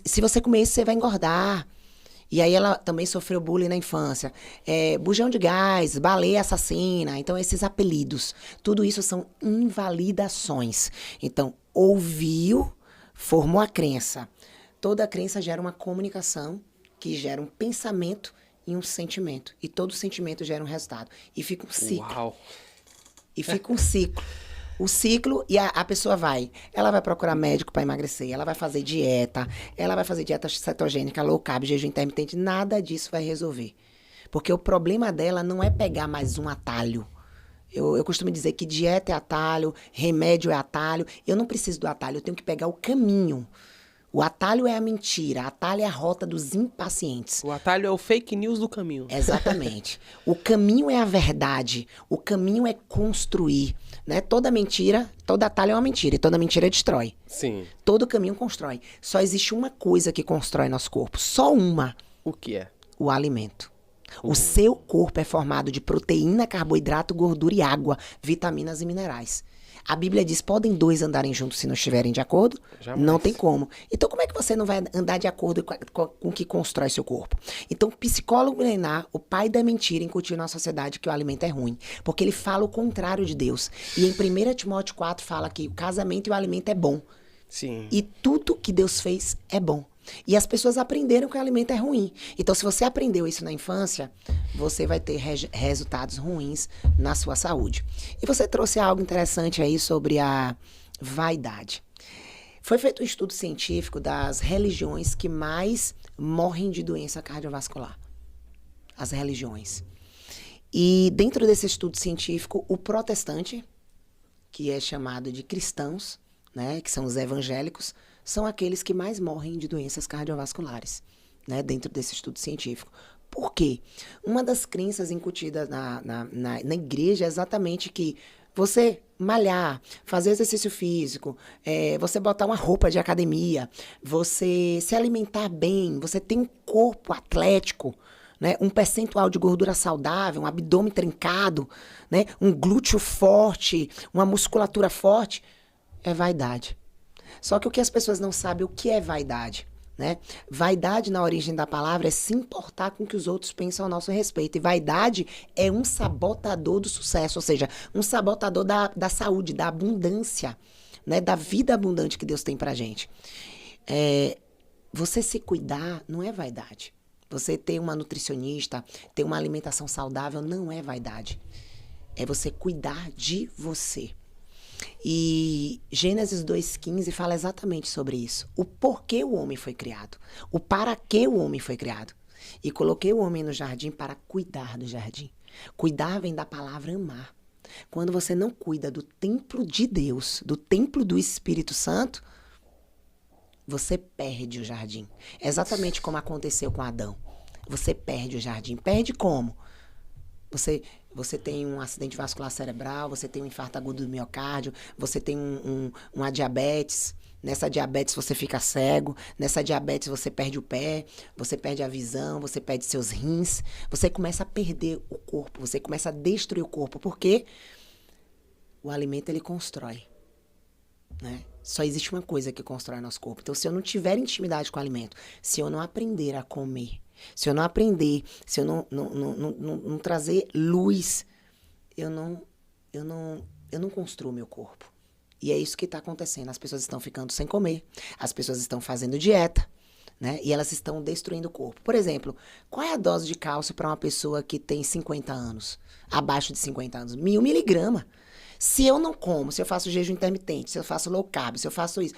se você comer isso, você vai engordar. E aí ela também sofreu bullying na infância. Bujão de gás, baleia assassina. Então, esses apelidos. Tudo isso são invalidações. Então, ouviu, formou a crença. Toda crença gera uma comunicação que gera um pensamento e um sentimento. E todo sentimento gera um resultado. E fica um ciclo. Uau! E fica um ciclo. O ciclo, e a pessoa ela vai procurar médico para emagrecer, ela vai fazer dieta cetogênica, low carb, jejum intermitente, nada disso vai resolver. Porque o problema dela não é pegar mais um atalho. Eu costumo dizer que dieta é atalho, remédio é atalho. Eu não preciso do atalho, eu tenho que pegar o caminho. O atalho é a mentira, atalho é a rota dos impacientes. O atalho é o fake news do caminho. Exatamente. O caminho é a verdade, o caminho é construir, né? Toda mentira, todo atalho é uma mentira e toda mentira destrói. Sim. Todo caminho constrói. Só existe uma coisa que constrói nosso corpo, só uma. O que é? O alimento. O seu corpo é formado de proteína, carboidrato, gordura e água, vitaminas e minerais. A Bíblia diz, podem dois andarem juntos se não estiverem de acordo? Jamais. Não tem como. Então, como é que você não vai andar de acordo com o que constrói seu corpo? Então, o psicólogo milenar, o pai da mentira, incutiu na sociedade que o alimento é ruim. Porque ele fala o contrário de Deus. E em 1 Timóteo 4 fala que o casamento e o alimento é bom. Sim. E tudo que Deus fez é bom. E as pessoas aprenderam que o alimento é ruim. Então, se você aprendeu isso na infância, você vai ter resultados ruins na sua saúde. E você trouxe algo interessante aí sobre a vaidade. Foi feito um estudo científico das religiões que mais morrem de doença cardiovascular. As religiões. E dentro desse estudo científico, o protestante, que é chamado de cristãos, né, que são os evangélicos, são aqueles que mais morrem de doenças cardiovasculares, né, dentro desse estudo científico. Por quê? Uma das crenças incutidas na igreja é exatamente que você malhar, fazer exercício físico, você botar uma roupa de academia, você se alimentar bem, você ter um corpo atlético, né, um percentual de gordura saudável, um abdômen trincado, né, um glúteo forte, uma musculatura forte, é vaidade. Só que o que as pessoas não sabem, o que é vaidade, né? Vaidade, na origem da palavra, é se importar com o que os outros pensam ao nosso respeito. E vaidade é um sabotador do sucesso, ou seja, um sabotador da saúde, da abundância, né? Da vida abundante que Deus tem pra gente. Você se cuidar não é vaidade. Você ter uma nutricionista, ter uma alimentação saudável não é vaidade. É você cuidar de você. E Gênesis 2,15 fala exatamente sobre isso. O porquê o homem foi criado. O para que o homem foi criado. E coloquei o homem no jardim para cuidar do jardim. Cuidar vem da palavra amar. Quando você não cuida do templo de Deus, do templo do Espírito Santo, você perde o jardim. É exatamente como aconteceu com Adão. Você perde o jardim. Perde como? Você tem um acidente vascular cerebral, você tem um infarto agudo do miocárdio, você tem uma diabetes. Nessa diabetes você fica cego, nessa diabetes você perde o pé, você perde a visão, você perde seus rins. Você começa a perder o corpo, você começa a destruir o corpo. Por quê? O alimento, ele constrói, né? Só existe uma coisa que constrói nosso corpo. Então, se eu não tiver intimidade com o alimento, se eu não aprender a comer, se eu não aprender, se eu não trazer luz, eu não construo meu corpo. E é isso que está acontecendo. As pessoas estão ficando sem comer, as pessoas estão fazendo dieta, né? E elas estão destruindo o corpo. Por exemplo, qual é a dose de cálcio para uma pessoa que tem 50 anos? Abaixo de 50 anos? 1000 miligramas. Se eu não como, se eu faço jejum intermitente, se eu faço low carb, se eu faço isso,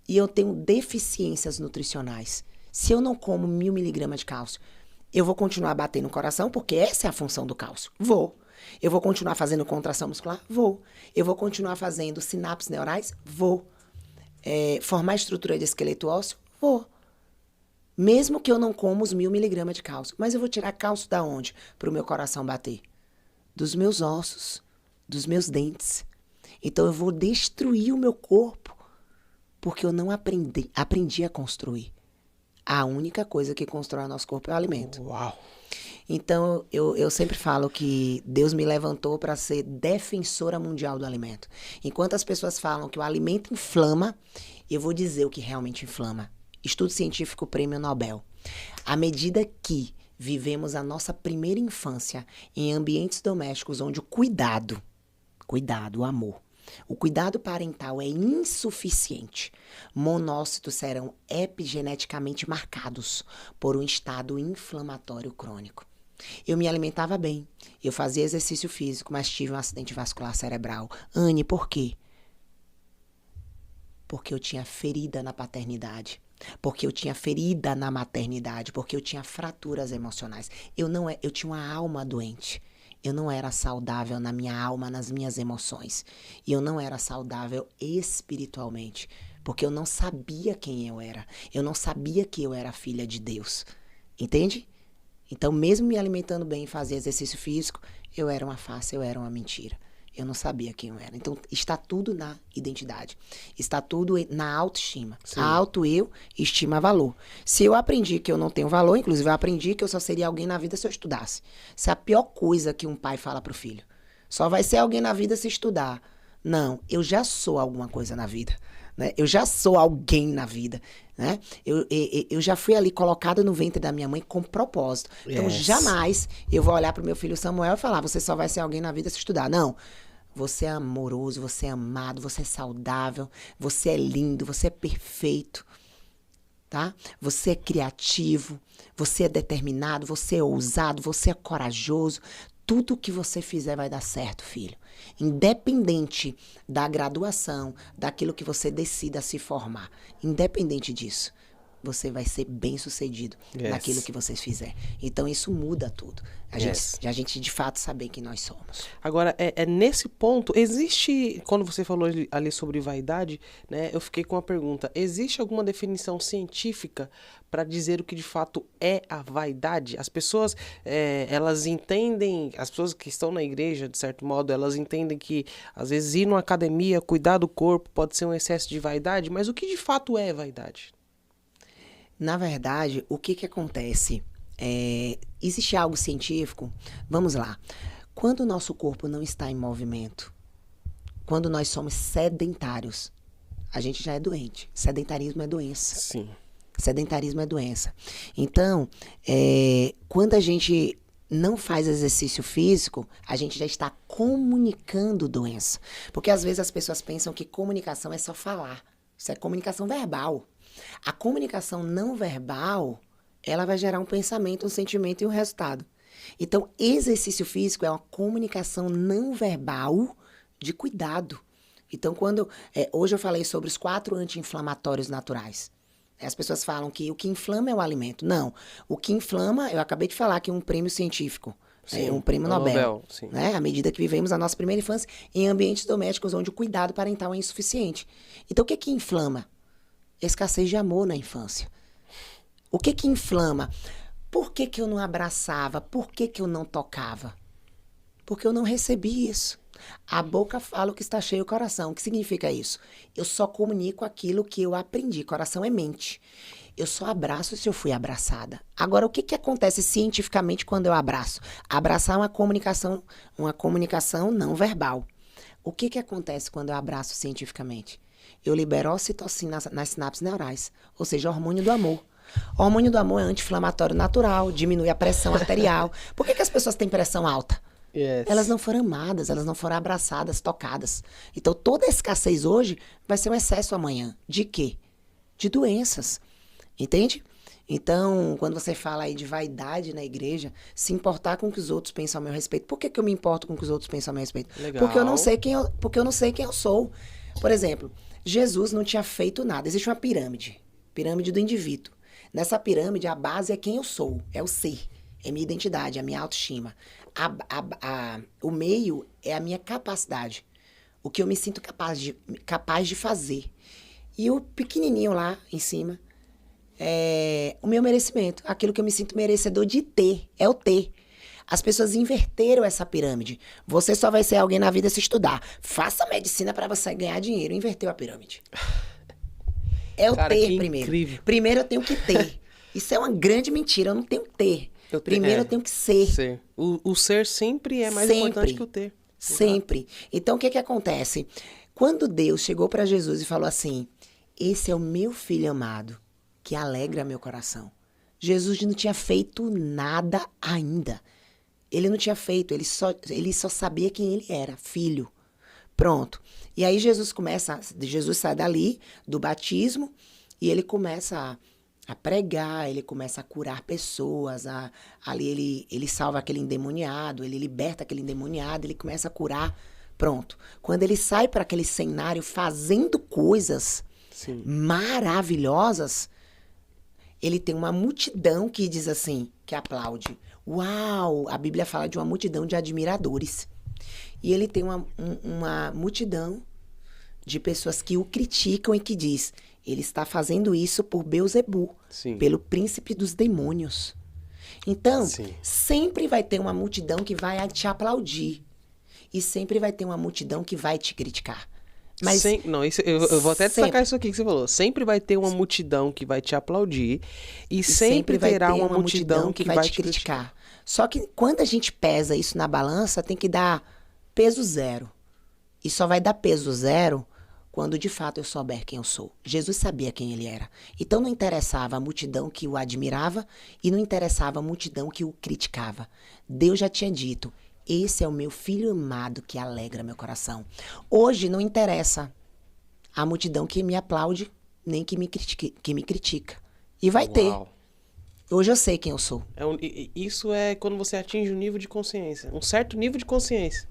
e eu tenho deficiências nutricionais, se eu não como 1000 miligramas de cálcio, eu vou continuar batendo no coração, porque essa é a função do cálcio. Vou. Eu vou continuar fazendo contração muscular? Vou. Eu vou continuar fazendo sinapses neurais? Vou. Formar estrutura de esqueleto ósseo? Vou. Mesmo que eu não como os 1000 miligramas de cálcio. Mas eu vou tirar cálcio da onde? Para o meu coração bater? Dos meus ossos, dos meus dentes. Então eu vou destruir o meu corpo, porque eu não aprendi a construir. A única coisa que constrói o nosso corpo é o alimento. Uau. Então, eu sempre falo que Deus me levantou para ser defensora mundial do alimento. Enquanto as pessoas falam que o alimento inflama, eu vou dizer o que realmente inflama. Estudo científico, prêmio Nobel. À medida que vivemos a nossa primeira infância em ambientes domésticos onde o cuidado, o amor, o cuidado parental é insuficiente, monócitos serão epigeneticamente marcados por um estado inflamatório crônico. Eu me alimentava bem, eu fazia exercício físico, mas tive um acidente vascular cerebral. Anne, por quê? Porque eu tinha ferida na paternidade, porque eu tinha ferida na maternidade, porque eu tinha fraturas emocionais. Eu tinha uma alma doente. Eu não era saudável na minha alma, nas minhas emoções. E eu não era saudável espiritualmente, porque eu não sabia quem eu era. Eu não sabia que eu era filha de Deus. Entende? Então, mesmo me alimentando bem e fazendo exercício físico, eu era uma farsa, eu era uma mentira. Eu não sabia quem eu era. Então, está tudo na identidade. Está tudo na autoestima. Sim. A auto-eu, estima, valor. Se eu aprendi que eu não tenho valor, inclusive eu aprendi que eu só seria alguém na vida se eu estudasse. Isso é a pior coisa que um pai fala para o filho. Só vai ser alguém na vida se estudar. Não, eu já sou alguma coisa na vida. Né? Eu já sou alguém na vida. Né? Eu já fui ali colocada no ventre da minha mãe com propósito. Então, jamais eu vou olhar para o meu filho Samuel e falar, você só vai ser alguém na vida se estudar. Não. Você é amoroso, você é amado, você é saudável, você é lindo, você é perfeito. Tá? Você é criativo, você é determinado, você é ousado, você é corajoso. Tudo que você fizer vai dar certo, filho. Independente da graduação, daquilo que você decida se formar. Independente disso, você vai ser bem-sucedido naquilo que você fizer. Então, isso muda tudo. A gente, de fato, saber quem nós somos. Agora, nesse ponto, existe... Quando você falou ali sobre vaidade, né, eu fiquei com uma pergunta. Existe alguma definição científica para dizer o que, de fato, é a vaidade? As pessoas, elas entendem... As pessoas que estão na igreja, de certo modo, elas entendem que, às vezes, ir numa academia, cuidar do corpo, pode ser um excesso de vaidade. Mas o que, de fato, é vaidade? Na verdade, o que acontece? Existe algo científico? Vamos lá. Quando o nosso corpo não está em movimento, quando nós somos sedentários, a gente já é doente. Sedentarismo é doença. Sim. Sedentarismo é doença. Então, quando a gente não faz exercício físico, a gente já está comunicando doença. Porque às vezes as pessoas pensam que comunicação é só falar. Isso é comunicação verbal. A comunicação não verbal, ela vai gerar um pensamento, um sentimento e um resultado. Então, exercício físico é uma comunicação não verbal de cuidado. Então, hoje eu falei sobre os 4 anti-inflamatórios naturais. As pessoas falam que o que inflama é o alimento. Não, o que inflama, eu acabei de falar que é um prêmio científico. Sim, um prêmio Nobel. Sim. Né? À medida que vivemos a nossa primeira infância em ambientes domésticos onde o cuidado parental é insuficiente. Então, o que inflama? Escassez de amor na infância. O que inflama? Por que eu não abraçava? Por que eu não tocava? Porque eu não recebi isso. A boca fala o que está cheio o coração. O que significa isso? Eu só comunico aquilo que eu aprendi. Coração é mente. Eu só abraço se eu fui abraçada. Agora, o que acontece cientificamente quando eu abraço? Abraçar é uma comunicação não verbal. O que acontece quando eu abraço cientificamente? Eu libero ocitocina nas sinapses neurais, ou seja, o hormônio do amor. O hormônio do amor é anti-inflamatório natural, diminui a pressão arterial. Por que as pessoas têm pressão alta? Elas não foram amadas, elas não foram abraçadas, tocadas. Então, toda a escassez hoje vai ser um excesso amanhã. De quê? De doenças. Entende? Então, quando você fala aí de vaidade na igreja, se importar com o que os outros pensam a meu respeito. Por que eu me importo com o que os outros pensam a meu respeito? Legal. Porque eu não sei quem eu sou. Por exemplo, Jesus não tinha feito nada. Existe uma pirâmide do indivíduo. Nessa pirâmide, a base é quem eu sou, é o ser, é minha identidade, é a minha autoestima. O meio é a minha capacidade, o que eu me sinto capaz de fazer. E o pequenininho lá em cima é o meu merecimento, aquilo que eu me sinto merecedor de ter, é o ter. As pessoas inverteram essa pirâmide. Você só vai ser alguém na vida se estudar. Faça medicina para você ganhar dinheiro. Inverteu a pirâmide. É o ter primeiro. Incrível. Primeiro eu tenho que ter. Isso é uma grande mentira. Eu não tenho que ter. Primeiro eu tenho que ser. Ser. O ser sempre é mais Sempre. importante que o ter. Sempre. Então, o que que acontece? Quando Deus chegou para Jesus e falou assim, esse é o meu filho amado, que alegra meu coração. Jesus não tinha feito nada ainda. Ele não tinha feito, ele só sabia quem ele era, filho. Pronto. E aí Jesus sai dali, do batismo, e ele começa a pregar, ele começa a curar pessoas, ali ele salva aquele endemoniado, ele liberta aquele endemoniado, ele começa a curar. Pronto. Quando ele sai para aquele cenário fazendo coisas maravilhosas, ele tem uma multidão que diz assim, que aplaude. Uau! A Bíblia fala de uma multidão de admiradores. E ele tem uma multidão de pessoas que o criticam e que diz, ele está fazendo isso por Beelzebu, pelo príncipe dos demônios. Então, sempre vai ter uma multidão que vai te aplaudir. E sempre vai ter uma multidão que vai te criticar. Mas eu vou até destacar isso aqui que você falou. Sempre vai ter uma multidão que vai te aplaudir e sempre terá uma multidão que vai te criticar. Só que quando a gente pesa isso na balança, tem que dar peso zero. E só vai dar peso zero quando de fato eu souber quem eu sou. Jesus sabia quem ele era. Então não interessava a multidão que o admirava e não interessava a multidão que o criticava. Deus já tinha dito, esse é o meu filho amado que alegra meu coração. Hoje não interessa a multidão que me aplaude, nem que me critica. E vai ter. Hoje eu sei quem eu sou. Isso é quando você atinge um nível de consciência. Um certo nível de consciência.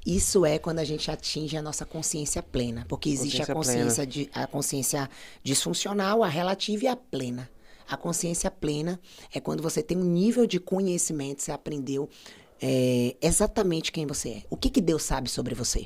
Isso é quando a gente atinge a nossa consciência plena. Porque existe a consciência disfuncional, a relativa e a plena. A consciência plena é quando você tem um nível de conhecimento, você aprendeu exatamente quem você é. O que Deus sabe sobre você?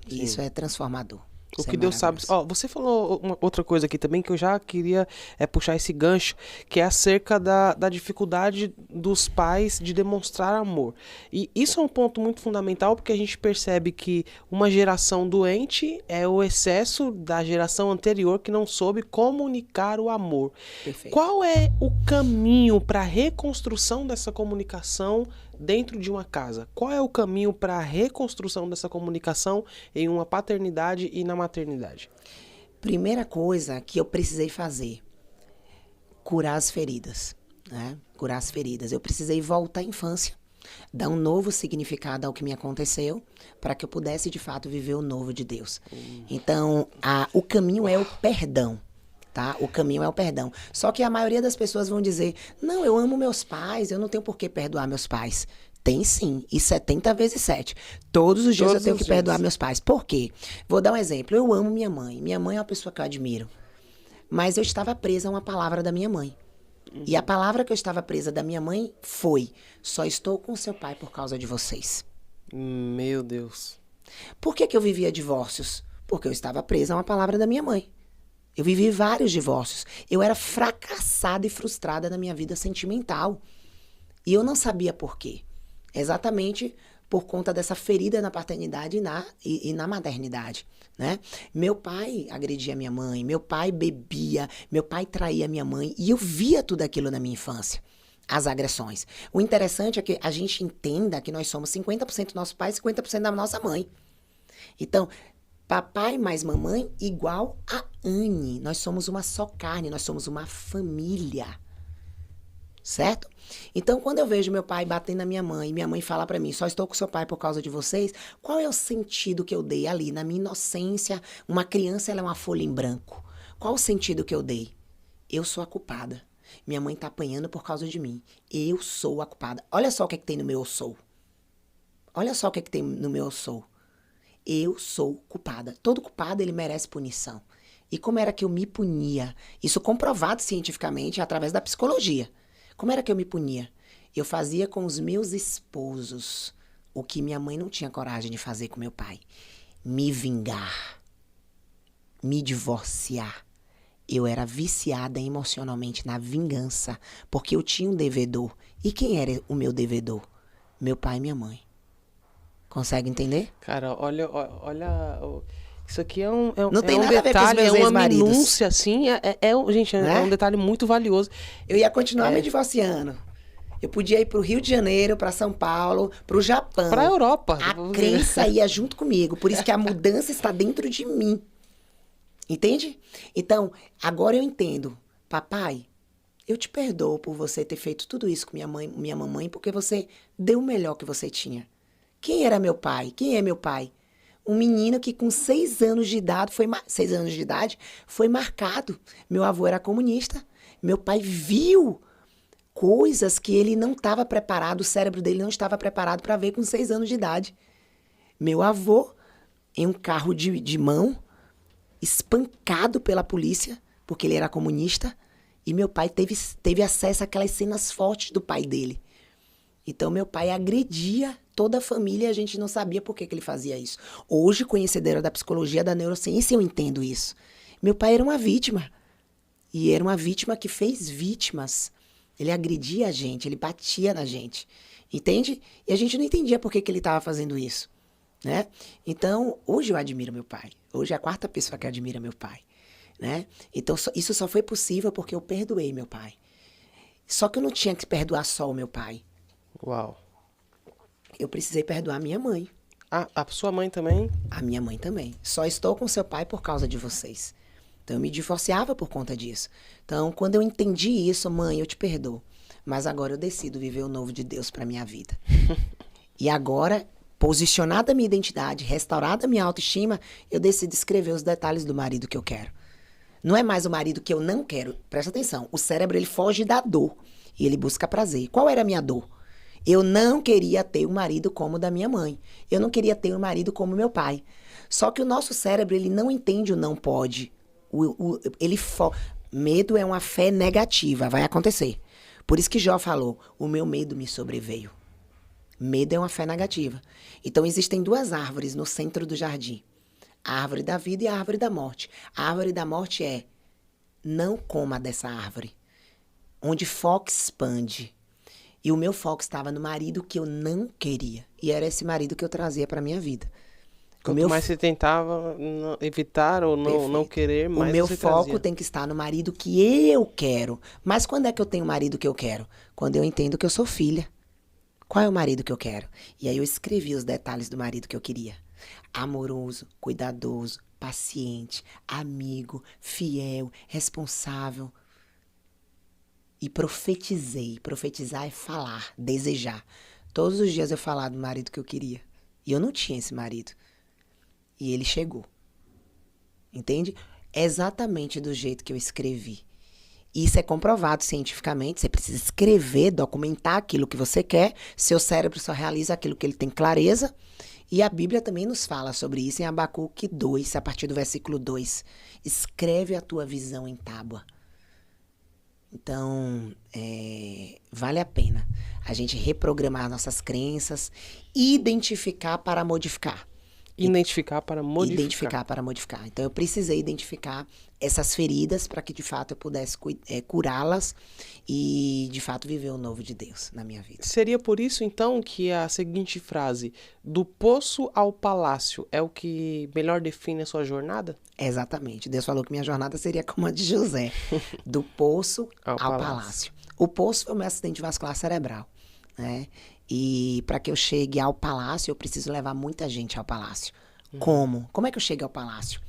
E isso é transformador. O que Deus sabe. Você falou uma outra coisa aqui também que eu já queria puxar esse gancho, que é acerca da dificuldade dos pais de demonstrar amor. E isso é um ponto muito fundamental porque a gente percebe que uma geração doente é o excesso da geração anterior que não soube comunicar o amor. Perfeito. Qual é o caminho para a reconstrução dessa comunicação dentro de uma casa? Qual é o caminho para a reconstrução dessa comunicação em uma paternidade e na maternidade? Primeira coisa que eu precisei fazer, curar as feridas, né? Curar as feridas. Eu precisei voltar à infância, dar um novo significado ao que me aconteceu, para que eu pudesse, de fato, viver o novo de Deus. Então, o caminho é o perdão. Tá? O caminho é o perdão. Só que a maioria das pessoas vão dizer, não, eu amo meus pais, eu não tenho por que perdoar meus pais. Tem sim, e 70 vezes 7. Todos os dias eu tenho que perdoar meus pais. Por quê? Vou dar um exemplo. Eu amo minha mãe. Minha mãe é uma pessoa que eu admiro. Mas eu estava presa a uma palavra da minha mãe. E a palavra que eu estava presa da minha mãe foi, só estou com seu pai por causa de vocês. Meu Deus. Por que eu vivia divórcios? Porque eu estava presa a uma palavra da minha mãe. Eu vivi vários divórcios. Eu era fracassada e frustrada na minha vida sentimental. E eu não sabia por quê. Exatamente por conta dessa ferida na paternidade e na maternidade, né? Meu pai agredia minha mãe, meu pai bebia, meu pai traía minha mãe. E eu via tudo aquilo na minha infância. As agressões. O interessante é que a gente entenda que nós somos 50% nosso pai e 50% da nossa mãe. Então, papai mais mamãe igual a Anne. Nós somos uma só carne, nós somos uma família. Certo? Então, quando eu vejo meu pai batendo na minha mãe fala pra mim, só estou com seu pai por causa de vocês, qual é o sentido que eu dei ali, na minha inocência? Uma criança, ela é uma folha em branco. Qual o sentido que eu dei? Eu sou a culpada. Minha mãe tá apanhando por causa de mim. Eu sou a culpada. Olha só o que é que tem no meu eu sou. Olha só o que é que tem no meu eu sou. Eu sou culpada. Todo culpado, ele merece punição. E como era que eu me punia? Isso comprovado cientificamente através da psicologia. Como era que eu me punia? Eu fazia com os meus esposos o que minha mãe não tinha coragem de fazer com meu pai. Me vingar. Me divorciar. Eu era viciada emocionalmente na vingança, porque eu tinha um devedor. E quem era o meu devedor? Meu pai e minha mãe. Consegue entender? Cara, olha, Isso aqui é um, Não tem um nada a ver com os detalhe, meus é uma ex-maridos. minúcia, assim. Gente, Né? é um detalhe muito valioso. Eu ia continuar me divorciando. Eu podia ir pro Rio de Janeiro, pra São Paulo, pro Japão. Pra Europa. A crença ia junto comigo. Por isso que a mudança está dentro de mim. Entende? Então, agora eu entendo. Papai, eu te perdoo por você ter feito tudo isso com minha mamãe, porque você deu o melhor que você tinha. Quem era meu pai? Quem é meu pai? Um menino que com 6 anos de idade 6 anos de idade foi marcado. Meu avô era comunista. Meu pai viu coisas que ele não estava preparado, o cérebro dele não estava preparado para ver com 6 anos de idade. Meu avô, em um carro de mão, espancado pela polícia, porque ele era comunista, e meu pai teve acesso àquelas cenas fortes do pai dele. Então, meu pai agredia toda a família e a gente não sabia por que ele fazia isso. Hoje, conhecedora da psicologia, da neurociência, eu entendo isso. Meu pai era uma vítima. E era uma vítima que fez vítimas. Ele agredia a gente, ele batia na gente. Entende? E a gente não entendia por que ele estava fazendo isso. Né? Então, hoje eu admiro meu pai. Hoje é a 4ª pessoa que admira meu pai. Né? Então, isso só foi possível porque eu perdoei meu pai. Só que eu não tinha que perdoar só o meu pai. Uau. Eu precisei perdoar minha mãe. A sua mãe também? A minha mãe também. Só estou com seu pai por causa de vocês. Então, eu me divorciava por conta disso. Então, quando eu entendi isso, mãe, eu te perdoo. Mas agora eu decido viver o novo de Deus para minha vida. E agora, posicionada a minha identidade, restaurada a minha autoestima, eu decido escrever os detalhes do marido que eu quero. Não é mais o marido que eu não quero. Presta atenção. O cérebro, ele foge da dor. E ele busca prazer. Qual era a minha dor? Eu não queria ter um marido como o da minha mãe. Eu não queria ter um marido como meu pai. Só que o nosso cérebro, ele não entende o não pode. Medo é uma fé negativa, vai acontecer. Por isso que Jó falou, o meu medo me sobreveio. Medo é uma fé negativa. Então, existem 2 árvores no centro do jardim. A árvore da vida e a árvore da morte. A árvore da morte é, não coma dessa árvore. Onde foco expande. E o meu foco estava no marido que eu não queria. E era esse marido que eu trazia para minha vida. Quanto mais você tentava evitar ou não querer, mais o meu você foco trazia. tem que estar no marido que eu quero. Mas quando é que eu tenho o marido que eu quero? Quando eu entendo que eu sou filha. Qual é o marido que eu quero? E aí eu escrevi os detalhes do marido que eu queria. Amoroso, cuidadoso, paciente, amigo, fiel, responsável. E profetizei. Profetizar é falar, desejar. Todos os dias eu falava do marido que eu queria. E eu não tinha esse marido. E ele chegou. Entende? Exatamente do jeito que eu escrevi. Isso é comprovado cientificamente. Você precisa escrever, documentar aquilo que você quer. Seu cérebro só realiza aquilo que ele tem clareza. E a Bíblia também nos fala sobre isso em Abacuque 2, a partir do versículo 2. Escreve a tua visão em tábua. Então, vale a pena a gente reprogramar nossas crenças, identificar para modificar. Identificar para modificar. Identificar para modificar. Então, eu precisei identificar essas feridas para que, de fato, eu pudesse curá-las e, de fato, viver o novo de Deus na minha vida. Seria por isso, então, que a seguinte frase, do poço ao palácio, é o que melhor define a sua jornada? Exatamente. Deus falou que minha jornada seria como a de José, do poço ao palácio. O poço foi o meu acidente vascular cerebral, né? E para que eu chegue ao palácio, eu preciso levar muita gente ao palácio. Como? Como é que eu chego ao palácio?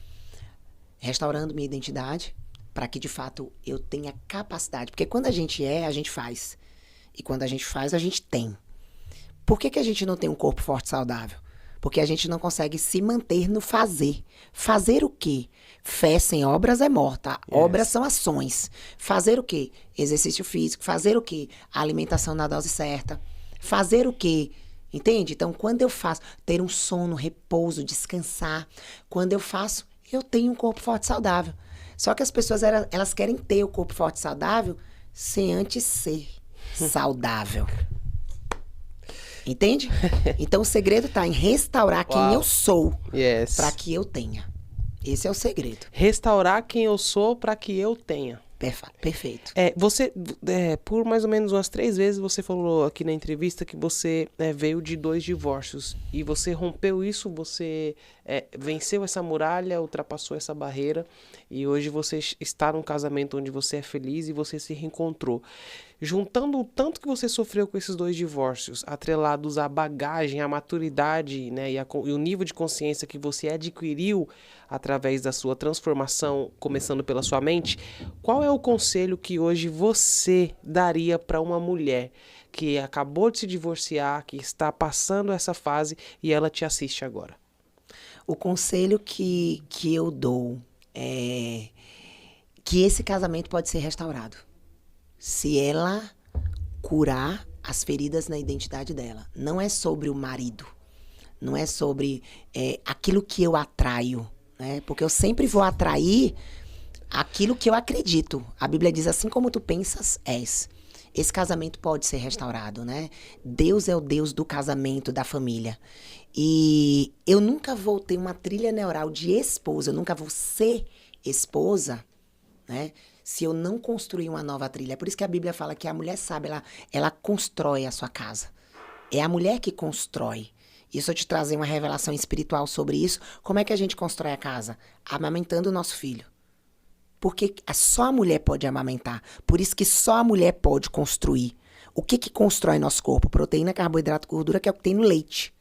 Restaurando minha identidade, para que de fato eu tenha capacidade. Porque quando a gente a gente faz. E quando a gente faz, a gente tem. Por que a gente não tem um corpo forte e saudável? Porque a gente não consegue se manter no fazer. Fazer o quê? Fé sem obras é morta. Obras são ações. Fazer o quê? Exercício físico. Fazer o quê? A alimentação na dose certa. Fazer o quê? Entende? Então, quando eu faço, ter um sono, repouso, descansar. Quando eu faço, eu tenho um corpo forte e saudável. Só que as pessoas, elas querem ter o corpo forte e saudável sem antes ser saudável. Entende? Então, o segredo está em restaurar quem eu sou para que eu tenha. Esse é o segredo. Restaurar quem eu sou para que eu tenha. Perfeito. Por mais ou menos umas 3 vezes, você falou aqui na entrevista que você veio de 2 divórcios. E você rompeu isso, você venceu essa muralha, ultrapassou essa barreira. E hoje você está num casamento onde você é feliz e você se reencontrou. Juntando o tanto que você sofreu com esses 2 divórcios, atrelados à bagagem, à maturidade, né, e o nível de consciência que você adquiriu através da sua transformação, começando pela sua mente, qual é o conselho que hoje você daria para uma mulher que acabou de se divorciar, que está passando essa fase e ela te assiste agora? O conselho que eu dou é que esse casamento pode ser restaurado se ela curar as feridas na identidade dela. Não é sobre o marido, não é sobre aquilo que eu atraio, né? Porque eu sempre vou atrair aquilo que eu acredito. A Bíblia diz, assim como tu pensas, és. Esse casamento pode ser restaurado, né? Deus é o Deus do casamento, da família. E eu nunca vou ter uma trilha neural de esposa, eu nunca vou ser esposa, né? Se eu não construir uma nova trilha. É por isso que a Bíblia fala que a mulher sábia, ela constrói a sua casa. É a mulher que constrói. E se eu te trazer uma revelação espiritual sobre isso, como é que a gente constrói a casa? Amamentando o nosso filho. Porque só a mulher pode amamentar. Por isso que só a mulher pode construir. O que constrói nosso corpo? Proteína, carboidrato, gordura, que é o que tem no leite.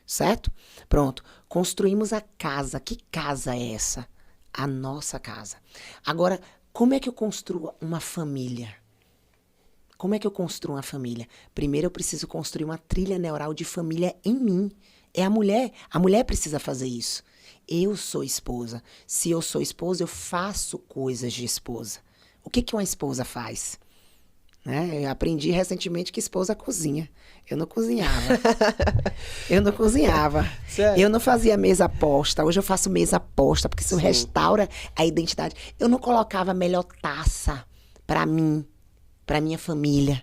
Certo? Pronto. Construímos a casa. Que casa é essa? A nossa casa. Agora, como é que eu construo uma família? Como é que eu construo uma família? Primeiro eu preciso construir uma trilha neural de família em mim. É a mulher precisa fazer isso. Eu sou esposa. Se eu sou esposa, eu faço coisas de esposa. O que uma esposa faz? Né? Eu aprendi recentemente que esposa cozinha. Eu não cozinhava. Sério? Eu não fazia mesa posta. Hoje eu faço mesa posta, porque isso restaura a identidade. Eu não colocava a melhor taça para mim, para minha família.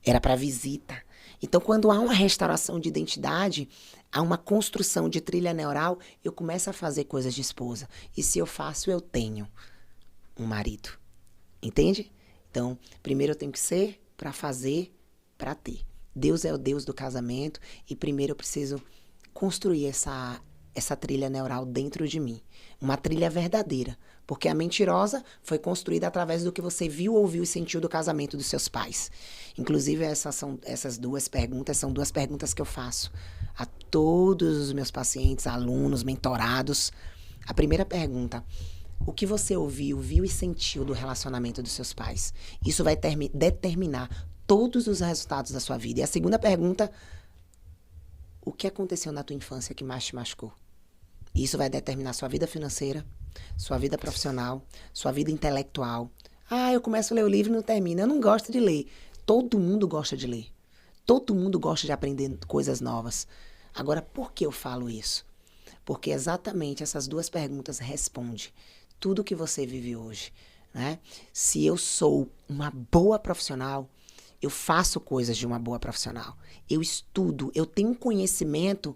Era para visita. Então, quando há uma restauração de identidade, há uma construção de trilha neural, eu começo a fazer coisas de esposa. E se eu faço, eu tenho um marido. Entende? Então, primeiro eu tenho que ser para fazer, para ter. Deus é o Deus do casamento e primeiro eu preciso construir essa trilha neural dentro de mim. Uma trilha verdadeira, porque a mentirosa foi construída através do que você viu, ouviu e sentiu do casamento dos seus pais. Inclusive, essas 2 perguntas são 2 perguntas que eu faço a todos os meus pacientes, alunos, mentorados. A primeira pergunta: o que você ouviu, viu e sentiu do relacionamento dos seus pais? Isso vai determinar todos os resultados da sua vida. E a segunda pergunta: o que aconteceu na tua infância que mais te machucou? Isso vai determinar sua vida financeira, sua vida profissional, sua vida intelectual. Ah, eu começo a ler o livro e não termino. Eu não gosto de ler. Todo mundo gosta de ler. Todo mundo gosta de aprender coisas novas. Agora, por que eu falo isso? Porque exatamente essas 2 perguntas respondem tudo que você vive hoje, né? Se eu sou uma boa profissional, eu faço coisas de uma boa profissional. Eu estudo, eu tenho um conhecimento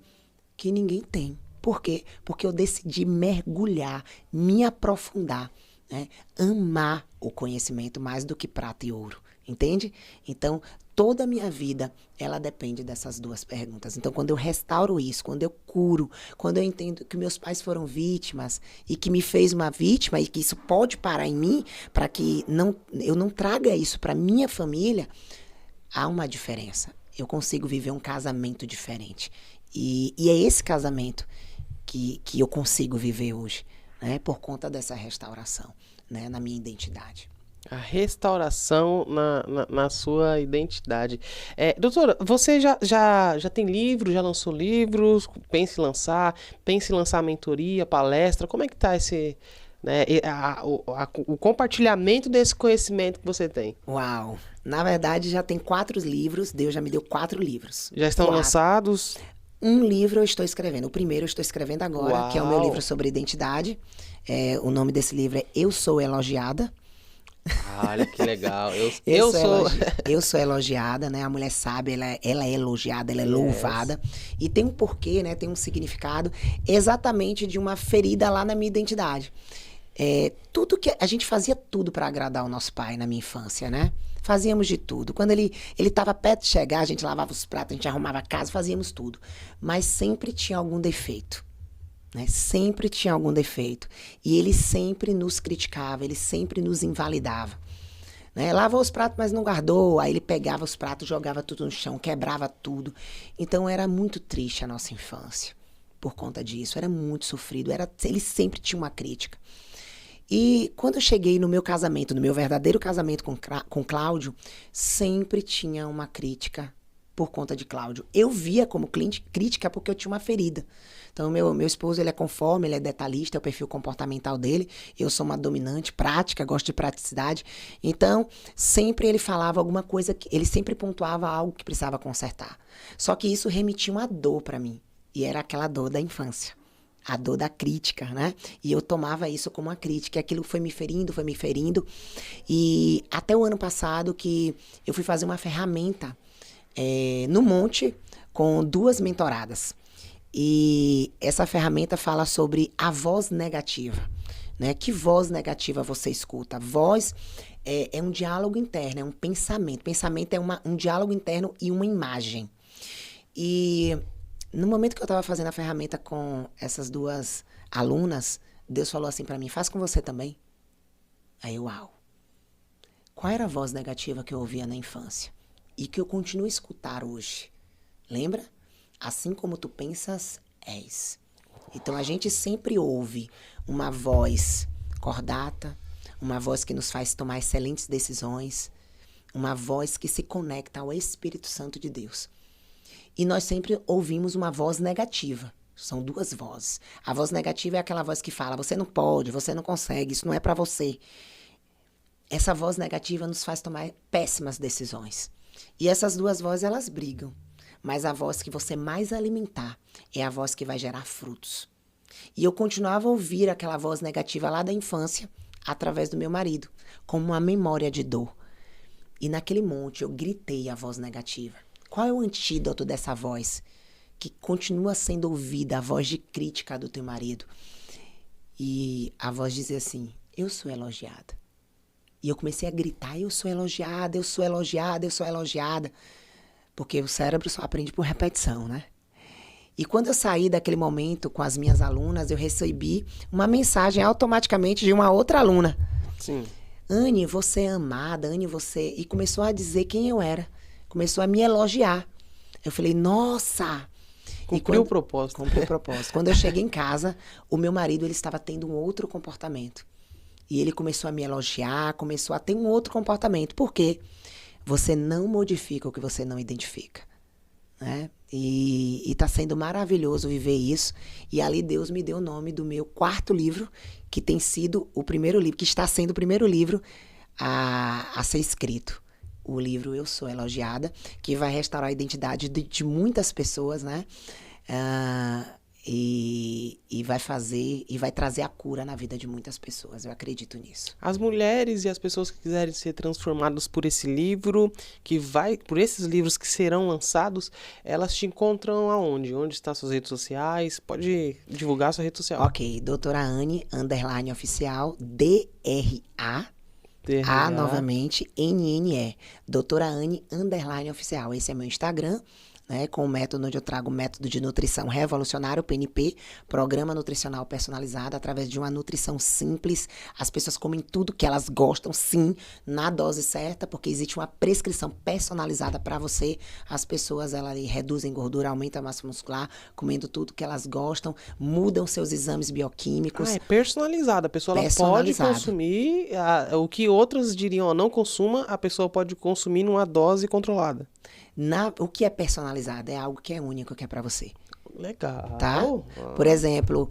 que ninguém tem. Por quê? Porque eu decidi mergulhar, me aprofundar, né? Amar o conhecimento mais do que prata e ouro, entende? Então, toda a minha vida, ela depende dessas 2 perguntas. Então, quando eu restauro isso, quando eu curo, quando eu entendo que meus pais foram vítimas e que me fez uma vítima e que isso pode parar em mim, para que eu não traga isso para minha família, há uma diferença. Eu consigo viver um casamento diferente. E é esse casamento que eu consigo viver hoje, né? Por conta dessa restauração, né? Na minha identidade. A restauração na sua identidade. Doutora, você já tem livro, já lançou livros? Pensa em lançar mentoria, palestra? Como é que tá esse, né, o compartilhamento desse conhecimento que você tem? Uau! Na verdade, já tem 4 livros. Deus já me deu 4 livros. Já estão lançados? Um livro eu estou escrevendo. O primeiro eu estou escrevendo agora, Uau. que é o meu livro sobre identidade. O nome desse livro é Eu Sou Elogiada. Olha que legal. Eu sou elogiada, né? A mulher sabe, ela é elogiada, ela é louvada. E tem um porquê, né? Tem um significado exatamente de uma ferida lá na minha identidade. Tudo que a gente fazia tudo para agradar o nosso pai na minha infância, né? Fazíamos de tudo. Quando ele estava perto de chegar, a gente lavava os pratos, a gente arrumava a casa, fazíamos tudo. Mas sempre tinha algum defeito, né? Sempre tinha algum defeito. E ele sempre nos criticava, ele sempre nos invalidava. Né? Lavou os pratos, mas não guardou. Aí ele pegava os pratos, jogava tudo no chão, quebrava tudo. Então era muito triste a nossa infância por conta disso. Era muito sofrido. Ele sempre tinha uma crítica. E quando eu cheguei no meu casamento, no meu verdadeiro casamento com Cláudio, sempre tinha uma crítica por conta de Cláudio. Eu via como crítica porque eu tinha uma ferida. Então, meu esposo, ele é conforme, ele é detalhista, é o perfil comportamental dele. Eu sou uma dominante, prática, gosto de praticidade. Então, sempre ele falava alguma coisa, ele sempre pontuava algo que precisava consertar. Só que isso remetia uma dor para mim. E era aquela dor da infância. A dor da crítica, né? E eu tomava isso como uma crítica. E aquilo foi me ferindo, foi me ferindo. E até o ano passado que eu fui fazer uma ferramenta no Monte com 2 mentoradas. E essa ferramenta fala sobre a voz negativa, né? Que voz negativa você escuta? Voz é um diálogo interno, é um pensamento. Pensamento é um diálogo interno e uma imagem. E no momento que eu estava fazendo a ferramenta com essas 2 alunas, Deus falou assim para mim, faz com você também. Aí, uau. Qual era a voz negativa que eu ouvia na infância? E que eu continuo a escutar hoje? Lembra? Assim como tu pensas, és. Então, a gente sempre ouve uma voz cordata, uma voz que nos faz tomar excelentes decisões, uma voz que se conecta ao Espírito Santo de Deus. E nós sempre ouvimos uma voz negativa. São 2 vozes. A voz negativa é aquela voz que fala, você não pode, você não consegue, isso não é para você. Essa voz negativa nos faz tomar péssimas decisões. E essas 2 vozes, elas brigam. Mas a voz que você mais alimentar é a voz que vai gerar frutos. E eu continuava a ouvir aquela voz negativa lá da infância, através do meu marido, como uma memória de dor. E naquele monte eu gritei a voz negativa. Qual é o antídoto dessa voz que continua sendo ouvida, a voz de crítica do teu marido? E a voz dizia assim, eu sou elogiada. E eu comecei a gritar, eu sou elogiada, eu sou elogiada, eu sou elogiada. Porque o cérebro só aprende por repetição, né? E quando eu saí daquele momento com as minhas alunas, eu recebi uma mensagem automaticamente de uma outra aluna. Sim. Anne, você é amada, Anne, você... E começou a dizer quem eu era. Começou a me elogiar. Eu falei, nossa! Cumpriu o propósito. Cumpriu o propósito. Quando eu cheguei em casa, o meu marido ele estava tendo um outro comportamento. E ele começou a me elogiar, começou a ter um outro comportamento. Por quê? Você não modifica o que você não identifica. Né? E está sendo maravilhoso viver isso. E ali Deus me deu o nome do meu 4º livro, que tem sido o primeiro livro, que está sendo o primeiro livro a ser escrito. O livro Eu Sou Elogiada, que vai restaurar a identidade de muitas pessoas, né? E vai trazer a cura na vida de muitas pessoas. Eu acredito nisso. As mulheres e as pessoas que quiserem ser transformadas por esse livro, por esses livros que serão lançados, elas te encontram aonde? Onde estão suas redes sociais? Pode divulgar sua rede social. Ok, doutora Anne, _oficial, DRA novamente, NNE. Doutora Anne, _oficial. Esse é meu Instagram. Né, com o método onde eu trago o método de nutrição revolucionário, PNP, Programa Nutricional Personalizado, através de uma nutrição simples. As pessoas comem tudo que elas gostam, sim, na dose certa, porque existe uma prescrição personalizada para você. As pessoas, elas reduzem gordura, aumentam a massa muscular, comendo tudo que elas gostam, mudam seus exames bioquímicos. É personalizada. A pessoa ela pode consumir o que outras diriam, ó, não consuma, a pessoa pode consumir numa dose controlada. O que é personalizado é algo que é único, que é para você. Legal. Tá? Por exemplo,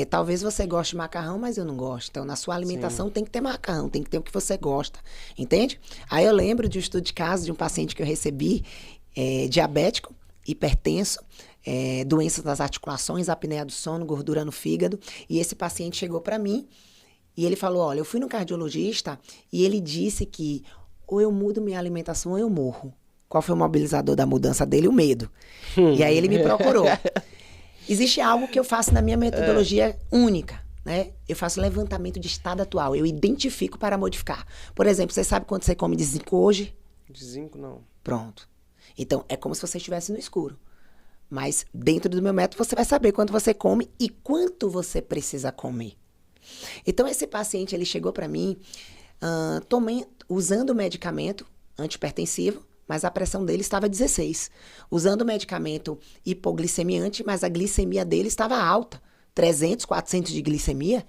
talvez você goste de macarrão, mas eu não gosto. Então, na sua alimentação tem que ter macarrão, tem que ter o que você gosta. Entende? Aí eu lembro de um estudo de caso de um paciente que eu recebi, diabético, hipertenso, doenças das articulações, apneia do sono, gordura no fígado. E esse paciente chegou para mim e ele falou, olha, eu fui no cardiologista e ele disse que ou eu mudo minha alimentação ou eu morro. Qual foi o mobilizador da mudança dele? O medo. E aí ele me procurou. Existe algo que eu faço na minha metodologia única, né? Eu faço levantamento de estado atual. Eu identifico para modificar. Por exemplo, você sabe quanto você come de zinco hoje? De zinco, não. Pronto. Então, é como se você estivesse no escuro. Mas dentro do meu método, você vai saber quanto você come e quanto você precisa comer. Então, esse paciente, ele chegou para mim usando o medicamento antihipertensivo, mas a pressão dele estava 16. Usando o medicamento hipoglicemiante, mas a glicemia dele estava alta. 300, 400 de glicemia.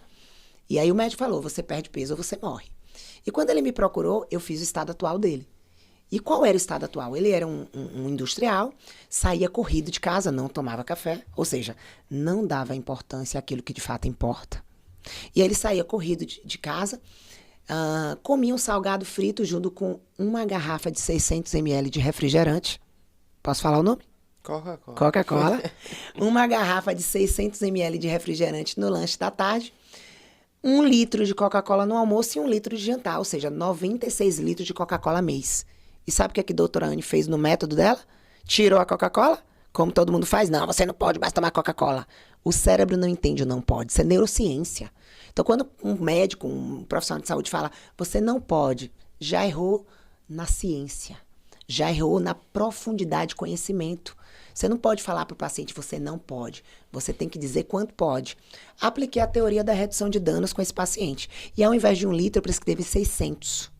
E aí o médico falou, você perde peso ou você morre. E quando ele me procurou, eu fiz o estado atual dele. E qual era o estado atual? Ele era um industrial, saía corrido de casa, não tomava café, ou seja, não dava importância àquilo que de fato importa. E aí ele saía corrido de casa, comia um salgado frito junto com uma garrafa de 600 ml de refrigerante. Posso falar o nome? Coca-Cola. Coca-Cola. Uma garrafa de 600 ml de refrigerante no lanche da tarde. 1 litro de Coca-Cola no almoço e 1 litro de jantar. Ou seja, 96 litros de Coca-Cola mês. E sabe o que a doutora Anne fez no método dela? Tirou a Coca-Cola? Como todo mundo faz? Não, você não pode mais tomar Coca-Cola. O cérebro não entende o não pode. Isso é neurociência. Então, quando um médico, um profissional de saúde fala, você não pode, já errou na ciência. Já errou na profundidade de conhecimento. Você não pode falar para o paciente, você não pode. Você tem que dizer quanto pode. Apliquei a teoria da redução de danos com esse paciente. E ao invés de 1 litro, eu prescrevi 600.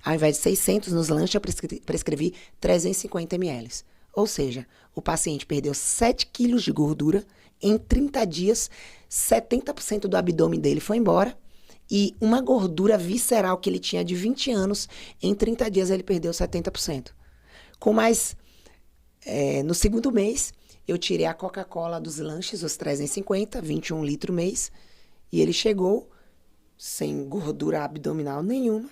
Ao invés de 600 nos lanches, eu prescrevi 350 ml. Ou seja, o paciente perdeu 7 quilos de gordura. Em 30 dias, 70% do abdômen dele foi embora. E uma gordura visceral que ele tinha de 20 anos, em 30 dias ele perdeu 70%. Com mais... no segundo mês, eu tirei a Coca-Cola dos lanches, os 350, 21 litros mês, e ele chegou sem gordura abdominal nenhuma,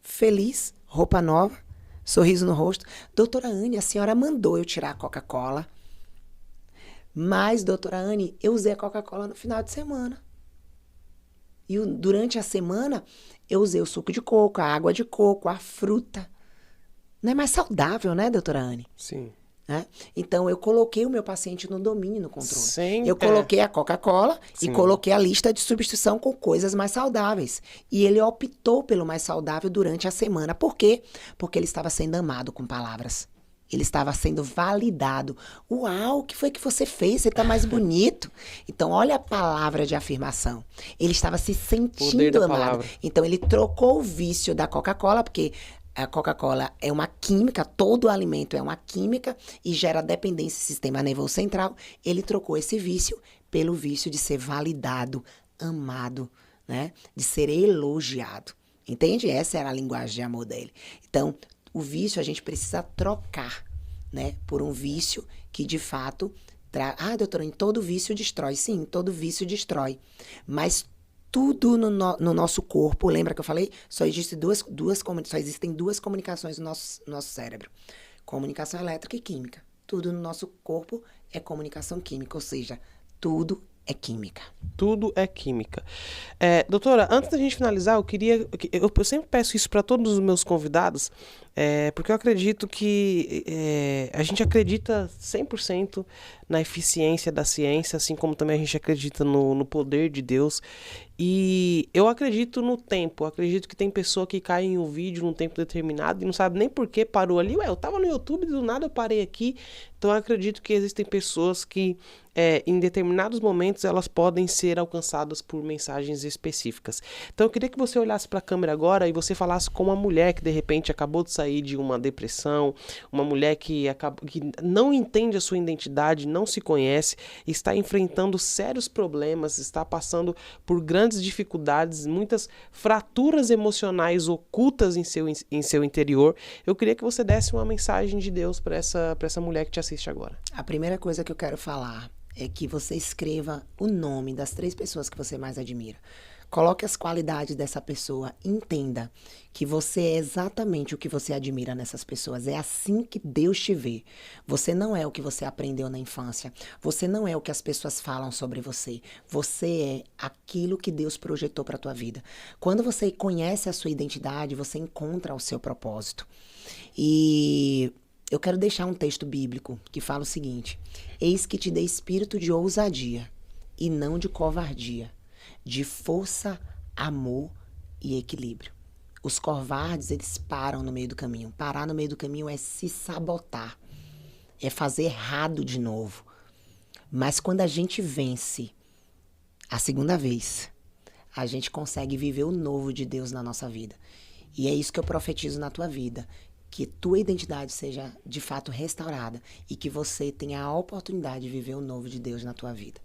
feliz, roupa nova, sorriso no rosto. Doutora Anne, a senhora mandou eu tirar a Coca-Cola, mas, doutora Anne, eu usei a Coca-Cola no final de semana. E durante a semana, eu usei o suco de coco, a água de coco, a fruta. Não é mais saudável, né, doutora Anne? Sim. Né? Então, eu coloquei o meu paciente no domínio, no controle. Sim, eu coloquei a Coca-Cola e Sim. coloquei a lista de substituição com coisas mais saudáveis. E ele optou pelo mais saudável durante a semana. Por quê? Porque ele estava sendo amado com palavras. Ele estava sendo validado. Uau, o que foi que você fez? Você está mais bonito. Então, olha a palavra de afirmação. Ele estava se sentindo amado. Palavra. Então, ele trocou o vício da Coca-Cola, porque... a Coca-Cola é uma química, todo alimento é uma química e gera dependência do sistema nervoso central. Ele trocou esse vício pelo vício de ser validado, amado, né? De ser elogiado. Entende? Essa era a linguagem de amor dele. Então, o vício a gente precisa trocar, né? Por um vício que, de fato, doutora, em todo vício destrói. Sim, todo vício destrói. Mas tudo no nosso corpo, lembra que eu falei? Só existem duas comunicações no nosso cérebro. Comunicação elétrica e química. Tudo no nosso corpo é comunicação química, ou seja, tudo é química. Tudo é química. Doutora, antes da gente finalizar, eu sempre peço isso para todos os meus convidados, porque eu acredito que a gente acredita 100% na eficiência da ciência, assim como também a gente acredita no poder de Deus. E eu acredito no tempo. Eu acredito que tem pessoa que cai em um vídeo num tempo determinado e não sabe nem por que parou ali. Eu tava no YouTube, do nada eu parei aqui. Então eu acredito que existem pessoas que em determinados momentos elas podem ser alcançadas por mensagens específicas. Então eu queria que você olhasse para a câmera agora e você falasse com uma mulher que de repente acabou de sair de uma depressão, uma mulher que não entende a sua identidade, não se conhece, está enfrentando sérios problemas, está passando por grandes dificuldades, muitas fraturas emocionais ocultas em seu interior. Eu queria que você desse uma mensagem de Deus para essa mulher que te assiste agora. A primeira coisa que eu quero falar é que você escreva o nome das 3 pessoas que você mais admira. Coloque as qualidades dessa pessoa, entenda que você é exatamente o que você admira nessas pessoas. É assim que Deus te vê. Você não é o que você aprendeu na infância. Você não é o que as pessoas falam sobre você. Você é aquilo que Deus projetou para a tua vida. Quando você conhece a sua identidade, você encontra o seu propósito. E eu quero deixar um texto bíblico que fala o seguinte: eis que te dei espírito de ousadia e não de covardia. de força, amor e equilíbrio. Os covardes, eles param no meio do caminho. Parar no meio do caminho é se sabotar, é fazer errado de novo. Mas quando a gente vence a segunda vez, a gente consegue viver o novo de Deus na nossa vida. E é isso que eu profetizo na tua vida. Que tua identidade seja de fato restaurada e que você tenha a oportunidade de viver o novo de Deus na tua vida.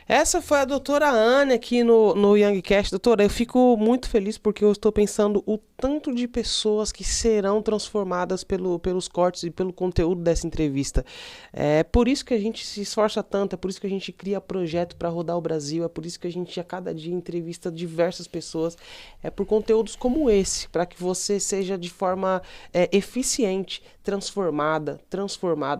Essa foi a doutora Anne aqui no Youngcast. Doutora, eu fico muito feliz porque eu estou pensando o tanto de pessoas que serão transformadas pelos cortes e pelo conteúdo dessa entrevista. É por isso que a gente se esforça tanto, é por isso que a gente cria projeto para rodar o Brasil, é por isso que a gente a cada dia entrevista diversas pessoas, é por conteúdos como esse, para que você seja de forma eficiente, transformado,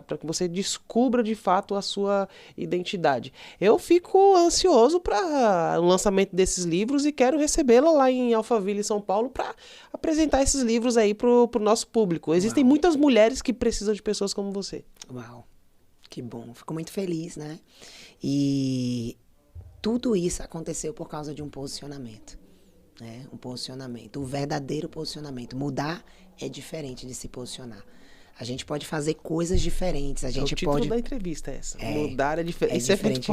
para que você descubra de fato a sua identidade. Eu fico ansioso para o lançamento desses livros e quero recebê-la lá em Alphaville, São Paulo, para apresentar esses livros aí pro nosso público. Existem muitas mulheres que precisam de pessoas como você. Uau, que bom. Fico muito feliz, né? E tudo isso aconteceu por causa de um posicionamento, né? Um posicionamento, o verdadeiro posicionamento. Mudar é diferente de se posicionar. A gente pode fazer coisas diferentes. A gente o título pode... da entrevista é essa. Mudar é diferente. Isso diferente.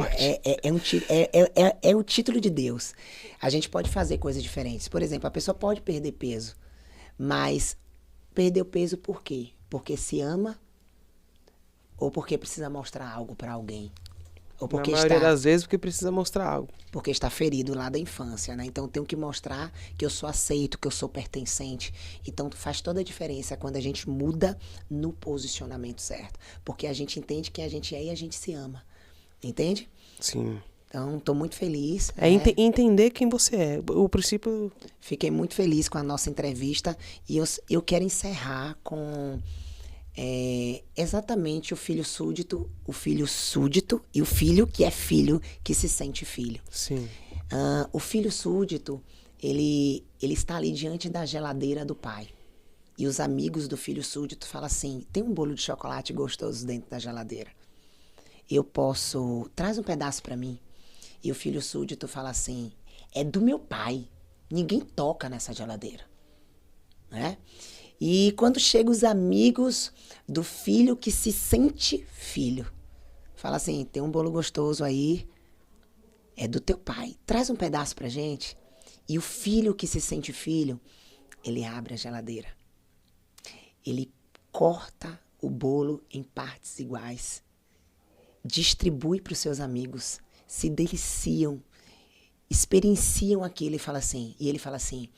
É o título de Deus. A gente pode fazer coisas diferentes. Por exemplo, a pessoa pode perder peso, mas perder o peso por quê? Porque se ama ou porque precisa mostrar algo para alguém? Ou porque na maioria das vezes porque precisa mostrar algo. Porque está ferido lá da infância, né? Então, eu tenho que mostrar que eu sou aceito, que eu sou pertencente. Então, faz toda a diferença quando a gente muda no posicionamento certo. Porque a gente entende quem a gente é e a gente se ama. Entende? Sim. Então, estou muito feliz. Entender quem você é. O princípio... Fiquei muito feliz com a nossa entrevista. E eu quero encerrar com... exatamente o filho súdito e o filho que é filho que se sente filho. Sim. O filho súdito, ele está ali diante da geladeira do pai. E os amigos do filho súdito falam assim, tem um bolo de chocolate gostoso dentro da geladeira. Traz um pedaço para mim. E o filho súdito fala assim, é do meu pai, ninguém toca nessa geladeira. Né? E quando chegam os amigos do filho que se sente filho, fala assim, tem um bolo gostoso aí, é do teu pai, traz um pedaço pra gente. E o filho que se sente filho, ele abre a geladeira. Ele corta o bolo em partes iguais, distribui para os seus amigos, se deliciam, experienciam aquilo e ele fala assim,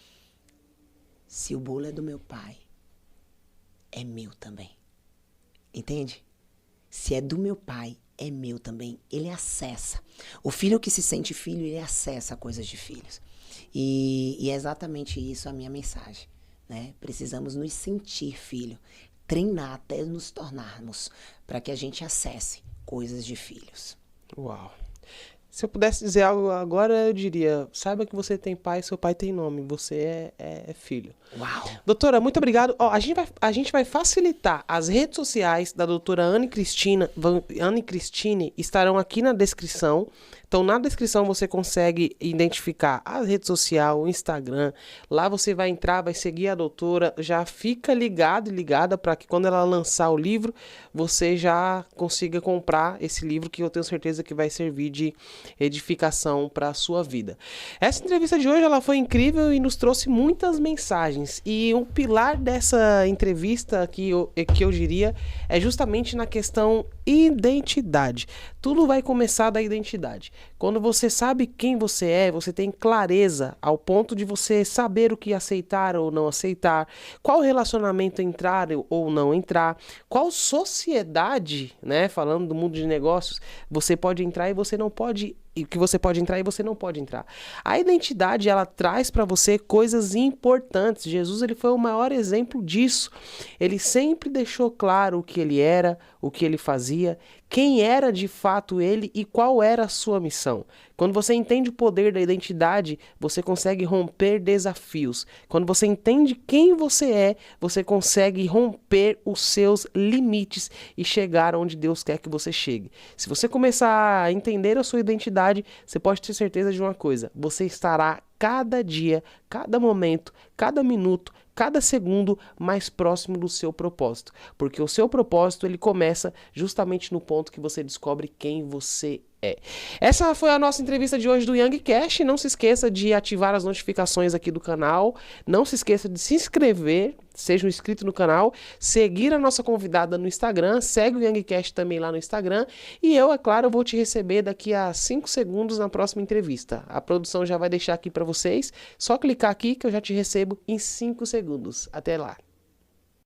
se o bolo é do meu pai, é meu também. Entende? Se é do meu pai, é meu também. Ele acessa. O filho que se sente filho, ele acessa coisas de filhos. E é exatamente isso a minha mensagem. Né? Precisamos nos sentir filho. Treinar até nos tornarmos, para que a gente acesse coisas de filhos. Uau! Se eu pudesse dizer algo agora, eu diria, saiba que você tem pai, seu pai tem nome, você é filho. Uau! Doutora, muito obrigado. A gente vai facilitar as redes sociais da doutora Anne Cristine estarão aqui na descrição. Então, na descrição você consegue identificar a rede social, o Instagram. Lá você vai entrar, vai seguir a doutora. Já fica ligado e ligada para que quando ela lançar o livro, você já consiga comprar esse livro que eu tenho certeza que vai servir de edificação para a sua vida. Essa entrevista de hoje ela foi incrível e nos trouxe muitas mensagens. E um pilar dessa entrevista que eu diria é justamente na questão identidade. Tudo vai começar da identidade. Quando você sabe quem você é, você tem clareza ao ponto de você saber o que aceitar ou não aceitar, qual relacionamento entrar ou não entrar, qual sociedade, né, falando do mundo de negócios, você pode entrar e você não pode, e que você pode entrar e você não pode entrar. A identidade, ela traz para você coisas importantes. Jesus, ele foi o maior exemplo disso. Ele sempre deixou claro o que ele era, o que ele fazia, quem era de fato ele e qual era a sua missão. Quando você entende o poder da identidade, você consegue romper desafios. Quando você entende quem você é, você consegue romper os seus limites e chegar onde Deus quer que você chegue. Se você começar a entender a sua identidade, você pode ter certeza de uma coisa: você estará cada dia, cada momento, cada minuto, cada segundo mais próximo do seu propósito. Porque o seu propósito, ele começa justamente no ponto que você descobre quem você é. Essa foi a nossa entrevista de hoje do YangCast. Não se esqueça de ativar as notificações aqui do canal. Não se esqueça de se inscrever, seja um inscrito no canal, seguir a nossa convidada no Instagram, segue o YangCast também lá no Instagram. E eu, é claro, vou te receber daqui a 5 segundos na próxima entrevista. A produção já vai deixar aqui para vocês. Só clicar aqui que eu já te recebo em 5 segundos. Até lá.